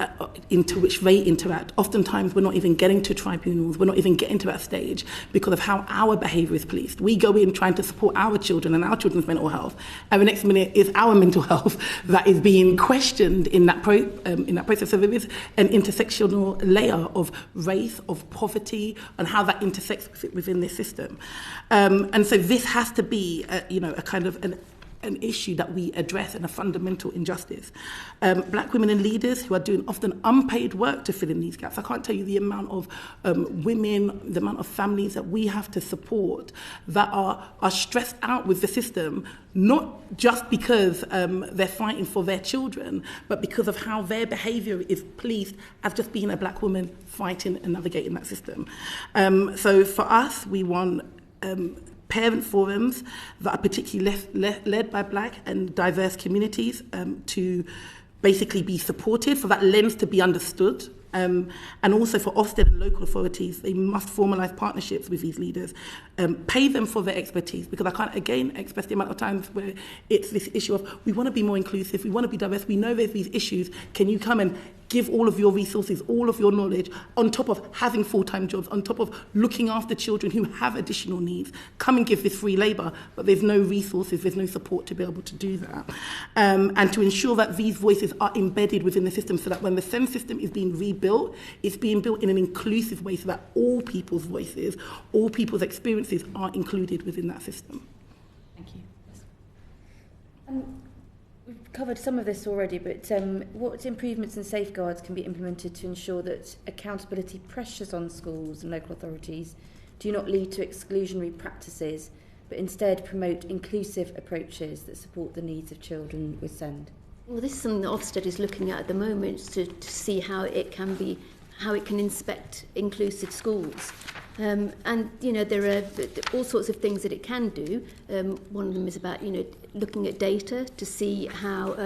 into which they interact. Oftentimes we're not even getting to tribunals, we're not even getting to that stage because of how our behaviour is policed. We go in trying to support our children and our children's mental health, and the next minute is our mental health that is being questioned in that process. So there is an intersectional layer of race, of poverty, and how that intersects within this system. And so this has to be a kind of an issue that we address and a fundamental injustice. Black women and leaders who are doing often unpaid work to fill in these gaps. I can't tell you the amount of women, the amount of families that we have to support that are stressed out with the system, not just because they're fighting for their children, but because of how their behaviour is policed as just being a black woman fighting and navigating that system. So for us, we want parent forums that are particularly led by black and diverse communities to basically be supported, for that lens to be understood. And also for Ofsted and local authorities, they must formalise partnerships with these leaders, pay them for their expertise, because I can't again express the amount of times where it's this issue of we want to be more inclusive, we want to be diverse, we know there's these issues, can you come and give all of your resources, all of your knowledge, on top of having full-time jobs, on top of looking after children who have additional needs. Come and give this free labour, but there's no resources, there's no support to be able to do that. And to ensure that these voices are embedded within the system, so that when the SEND system is being rebuilt, it's being built in an inclusive way, so that all people's voices, all people's experiences are included within that system. Thank you. We've covered some of this already, but what improvements and safeguards can be implemented to ensure that accountability pressures on schools and local authorities do not lead to exclusionary practices, but instead promote inclusive approaches that support the needs of children with SEND? Well, this is something that Ofsted is looking at the moment to see how it can inspect inclusive schools. And, you know, there are all sorts of things that it can do. One of them is about, you know, looking at data to see how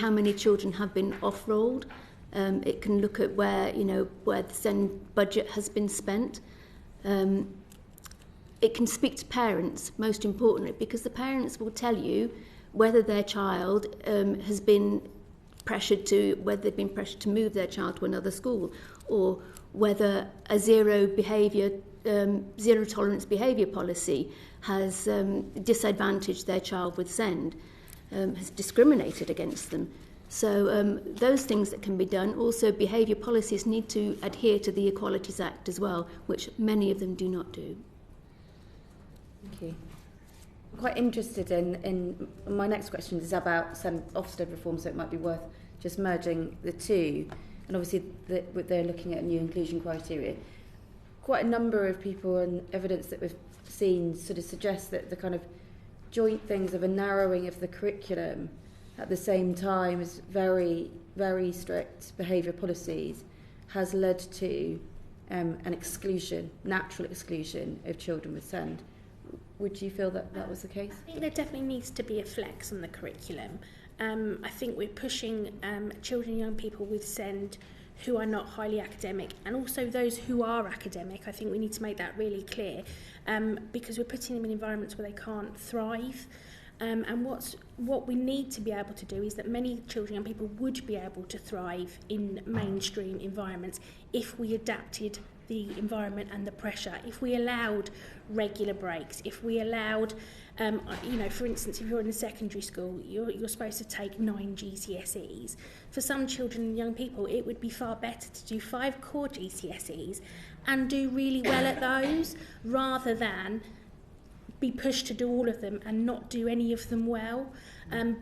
many children have been off-rolled. It can look at where the SEND budget has been spent. It can speak to parents, most importantly, because the parents will tell you whether their child has been whether they've been pressured to move their child to another school, or whether a zero tolerance behaviour policy has disadvantaged their child with SEND, has discriminated against them. So those things that can be done. Also, behaviour policies need to adhere to the Equalities Act as well, which many of them do not do. Thank you. I'm quite interested in my next question is about some Ofsted reform, so it might be worth just merging the two. And obviously they're looking at new inclusion criteria. Quite a number of people and evidence that we've seen sort of suggests that the kind of joint things of a narrowing of the curriculum at the same time as very, very strict behaviour policies has led to an exclusion, natural exclusion of children with SEND. Would you feel that that was the case? I think there definitely needs to be a flex on the curriculum. I think we're pushing children and young people with SEND who are not highly academic, and also those who are academic. I think we need to make that really clear, because we're putting them in environments where they can't thrive. And what we need to be able to do is that many children and young people would be able to thrive in mainstream environments if we adapted the environment and the pressure, if we allowed regular breaks, if we allowed, for instance, if you're in a secondary school, you're supposed to take 9 GCSEs. For some children and young people, it would be far better to do 5 core GCSEs and do really well at those, rather than be pushed to do all of them and not do any of them well.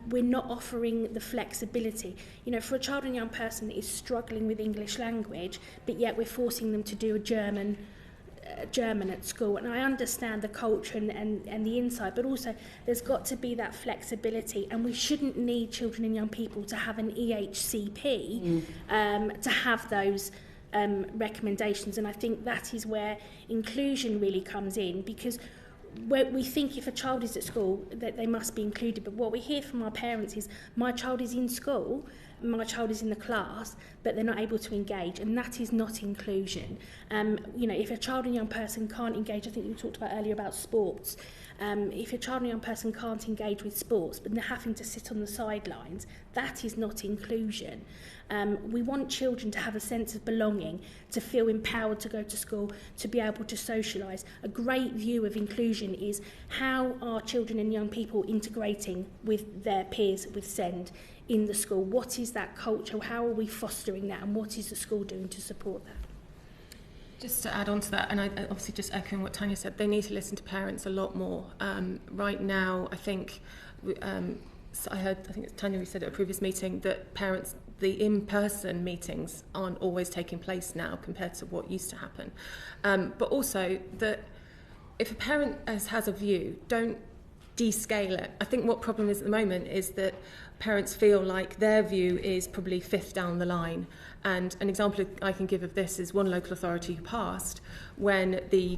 We're not offering the flexibility. For a child and young person that is struggling with English language, but yet we're forcing them to do German at school. And I understand the culture and the insight, but also there's got to be that flexibility, and we shouldn't need children and young people to have an EHCP to have those recommendations. And I think that is where inclusion really comes in, because we think if a child is at school that they must be included, but what we hear from our parents is, my child is in school, my child is in the class, but they're not able to engage, and that is not inclusion. If a child and young person can't engage, I think you talked about earlier about sports, if a child and young person can't engage with sports but they're having to sit on the sidelines, that is not inclusion. We want children to have a sense of belonging, to feel empowered to go to school, to be able to socialise. A great view of inclusion is how are children and young people integrating with their peers with SEND in the school? What is that culture? How are we fostering that? And what is the school doing to support that? Just to add on to that, and I obviously just echoing what Tania said, they need to listen to parents a lot more. Right now, I think, I think Tania said at a previous meeting that parents, the in-person meetings aren't always taking place now compared to what used to happen. But also that if a parent has a view, don't descale it. I think what problem is at the moment is that parents feel like their view is probably 5th down the line. And an example I can give of this is one local authority who passed when the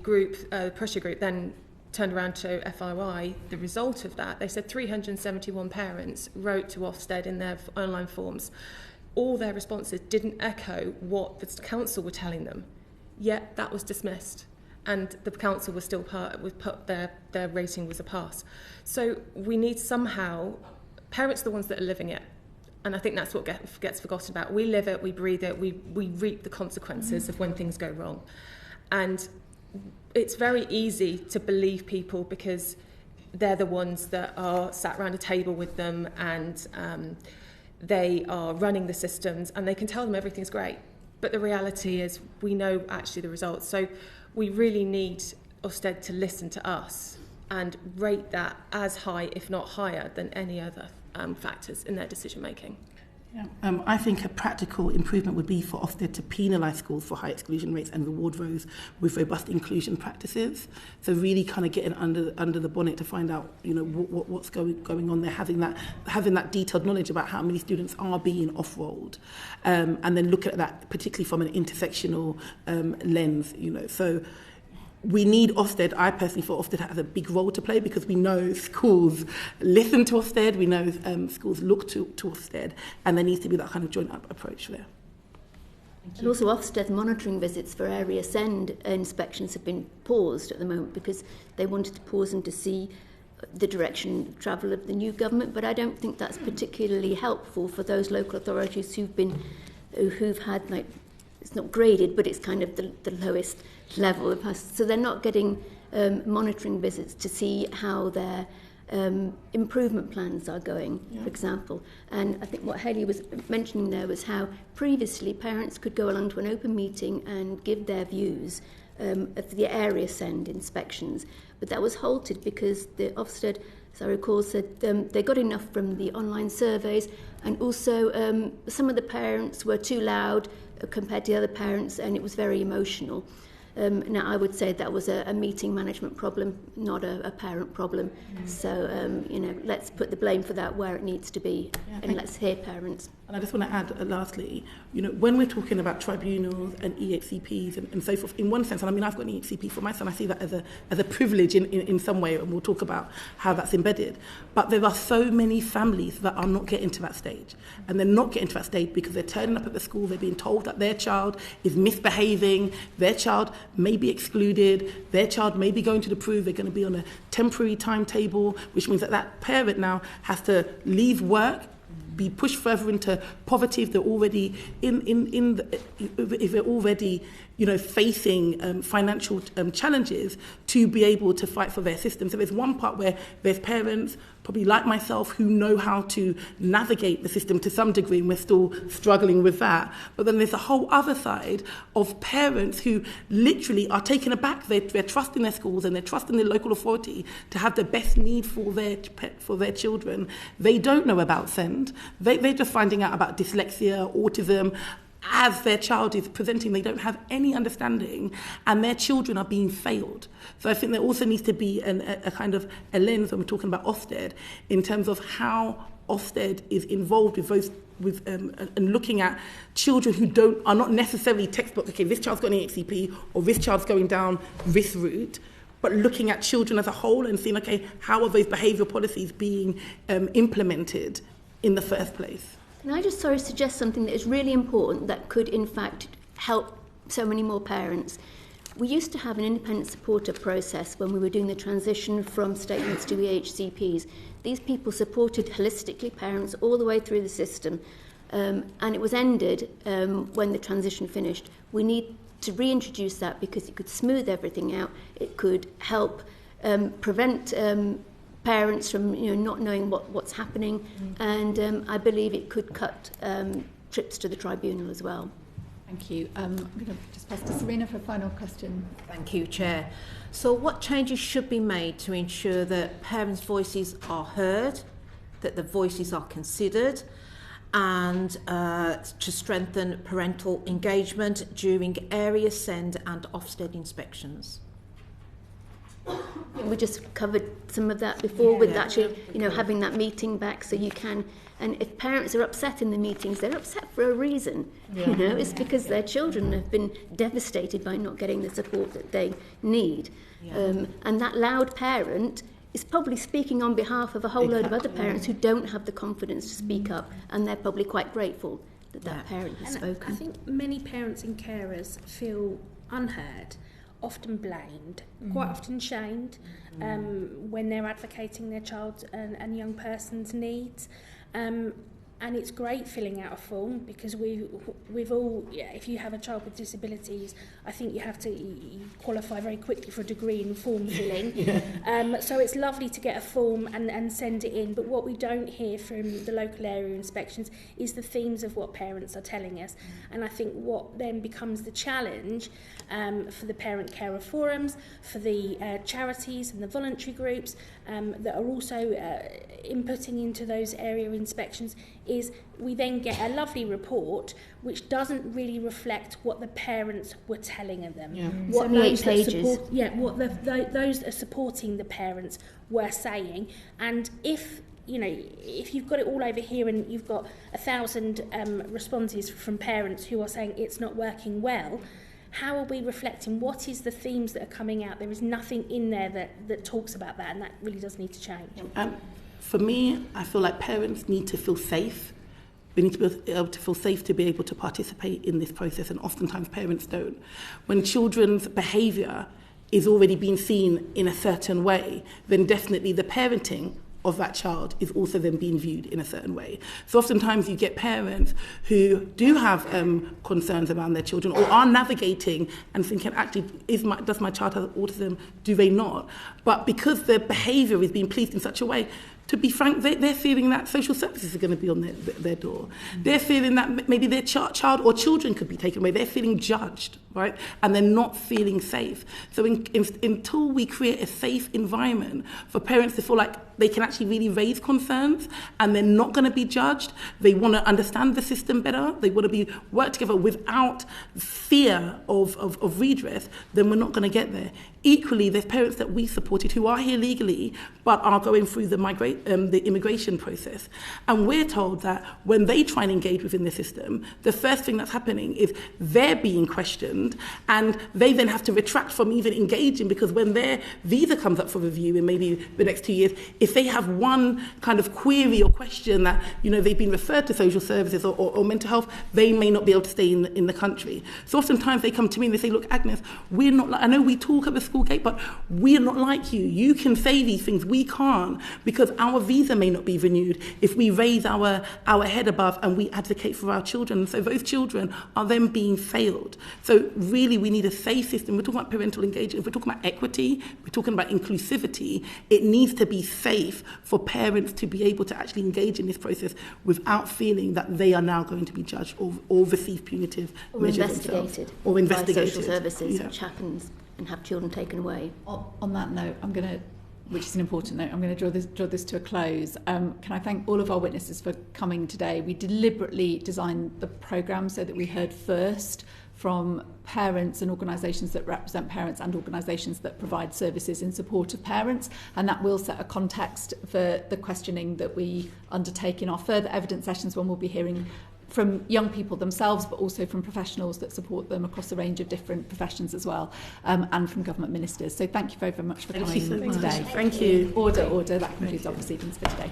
pressure group then turned around to FOI. The result of that, they said 371 parents wrote to Ofsted in their online forms. All their responses didn't echo what the council were telling them, yet that was dismissed. And the council was still their rating was a pass. So we need somehow, parents are the ones that are living it. And I think that's what gets forgotten about. We live it, we breathe it, we reap the consequences of when things go wrong. And it's very easy to believe people because they're the ones that are sat around a table with them and they are running the systems and they can tell them everything's great. But the reality is we know actually the results. So we really need Ofsted to listen to us and rate that as high, if not higher, than any other factors in their decision making. Yeah. I think a practical improvement would be for Ofsted to penalise schools for high exclusion rates and reward those with robust inclusion practices. So really kind of getting under the bonnet to find out, what's going on there, having that detailed knowledge about how many students are being off-rolled, and then look at that particularly from an intersectional lens. So we need Ofsted. I personally feel Ofsted has a big role to play because we know schools listen to Ofsted, we know schools look to Ofsted, and there needs to be that kind of joint approach there. And also Ofsted monitoring visits for area SEND inspections have been paused at the moment because they wanted to pause them to see the direction travel of the new government, but I don't think that's particularly helpful for those local authorities who've had, like, it's not graded, but it's kind of the lowest level of us. So they're not getting monitoring visits to see how their improvement plans are going, for example. And I think what Hayley was mentioning there was how previously parents could go along to an open meeting and give their views of the area SEND inspections. But that was halted because the Ofsted, as I recall, said they got enough from the online surveys, and also some of the parents were too loud compared to the other parents, and it was very emotional. Now, I would say that was a meeting management problem, not a parent problem. So, let's put the blame for that where it needs to be, and let's hear parents. And I just want to add, lastly, when we're talking about tribunals and EHCPs and so forth, in one sense, and I mean, I've got an EHCP for my son, I see that as a privilege in some way, and we'll talk about how that's embedded. But there are so many families that are not getting to that stage. And they're not getting to that stage because they're turning up at the school, they're being told that their child is misbehaving, their child may be excluded, their child may be going to the prove, they're going to be on a temporary timetable, which means that parent now has to leave work, be pushed further into poverty if they're already if they're already facing financial challenges, to be able to fight for their system. So there's one part where there's parents, probably like myself, who know how to navigate the system to some degree, and we're still struggling with that. But then there's a whole other side of parents who literally are taken aback. They're trusting their schools and they're trusting the local authority to have the best need for their children. They don't know about SEND. They're just finding out about dyslexia, autism. As their child is presenting, they don't have any understanding, and their children are being failed. So I think there also needs to be a kind of a lens when we're talking about Ofsted in terms of how Ofsted is involved with those and looking at children who are not necessarily textbook. Okay, this child's got an EHCP or this child's going down this route. But looking at children as a whole and seeing, okay, how are those behavioural policies being implemented in the first place? Can I just suggest something that is really important that could, in fact, help so many more parents? We used to have an independent supporter process when we were doing the transition from statements to EHCPs. These people supported holistically parents all the way through the system, and it was ended when the transition finished. We need to reintroduce that because it could smooth everything out. It could help prevent parents from not knowing what's happening, and I believe it could cut trips to the tribunal as well. Thank you. I'm going to just pass to Serena for a final question. Thank you, Chair. So what changes should be made to ensure that parents' voices are heard, that the voices are considered, and to strengthen parental engagement during area SEND and Ofsted inspections? We just covered some of that before with actually, having that meeting back so you can. And if parents are upset in the meetings, they're upset for a reason. It's because their children have been devastated by not getting the support that they need. And that loud parent is probably speaking on behalf of a whole load of other parents who don't have the confidence to speak up, and they're probably quite grateful that parent has spoken. I think many parents and carers feel unheard, often blamed, quite often shamed when they're advocating their child and young person's needs. And it's great filling out a form because we've all, if you have a child with disabilities, I think you have to qualify very quickly for a degree in form filling. So it's lovely to get a form and send it in. But what we don't hear from the local area inspections is the themes of what parents are telling us. And I think what then becomes the challenge for the parent carer forums, for the charities and the voluntary groups that are also inputting into those area inspections, is we then get a lovely report which doesn't really reflect what the parents were telling them. What those that are supporting the parents were saying. And if you've got it all over here and you've got 1,000 responses from parents who are saying it's not working well, how are we reflecting? What is the themes that are coming out? There is nothing in there that talks about that, and that really does need to change. For me, I feel like parents need to feel safe. We need to be able to feel safe to be able to participate in this process, and oftentimes parents don't. When children's behaviour is already being seen in a certain way, then definitely the parenting of that child is also then being viewed in a certain way. So oftentimes you get parents who do have concerns around their children or are navigating and thinking, actually, does my child have autism? Do they not? But because their behaviour is being policed in such a way, to be frank, they're fearing that social services are going to be on their door. They're fearing that maybe their child or children could be taken away. They're feeling judged, right? And they're not feeling safe. So until we create a safe environment for parents to feel like they can actually really raise concerns and they're not going to be judged, they want to understand the system better, they want to work together without fear of redress, then we're not going to get there. Equally, there's parents that we supported who are here legally but are going through the immigration process. And we're told that when they try and engage within the system, the first thing that's happening is they're being questioned and they then have to retract from even engaging, because when their visa comes up for review in maybe the next 2 years, if they have one kind of query or question that, they've been referred to social services or mental health, they may not be able to stay in the country. So oftentimes they come to me and they say, look, Agnes, we're not I know we talk at the school gate, but we're not like you. You can say these things, we can't, because our visa may not be renewed if we raise our head above and we advocate for our children. So those children are then being failed. So really we need a safe system. We're talking about parental engagement, if we're talking about equity, we're talking about inclusivity, it needs to be safe for parents to be able to actually engage in this process without feeling that they are now going to be judged or receive punitive measures themselves. Or investigated by social services, which happens, and have children taken away. On that note, which is an important note, I'm going to draw this to a close. Can I thank all of our witnesses for coming today? We deliberately designed the programme so that we heard first from parents and organisations that represent parents and organisations that provide services in support of parents, and that will set a context for the questioning that we undertake in our further evidence sessions, when we'll be hearing from young people themselves, but also from professionals that support them across a range of different professions as well, and from government ministers. So thank you very, very much for coming today. Thank you. Order. That concludes our proceedings for today.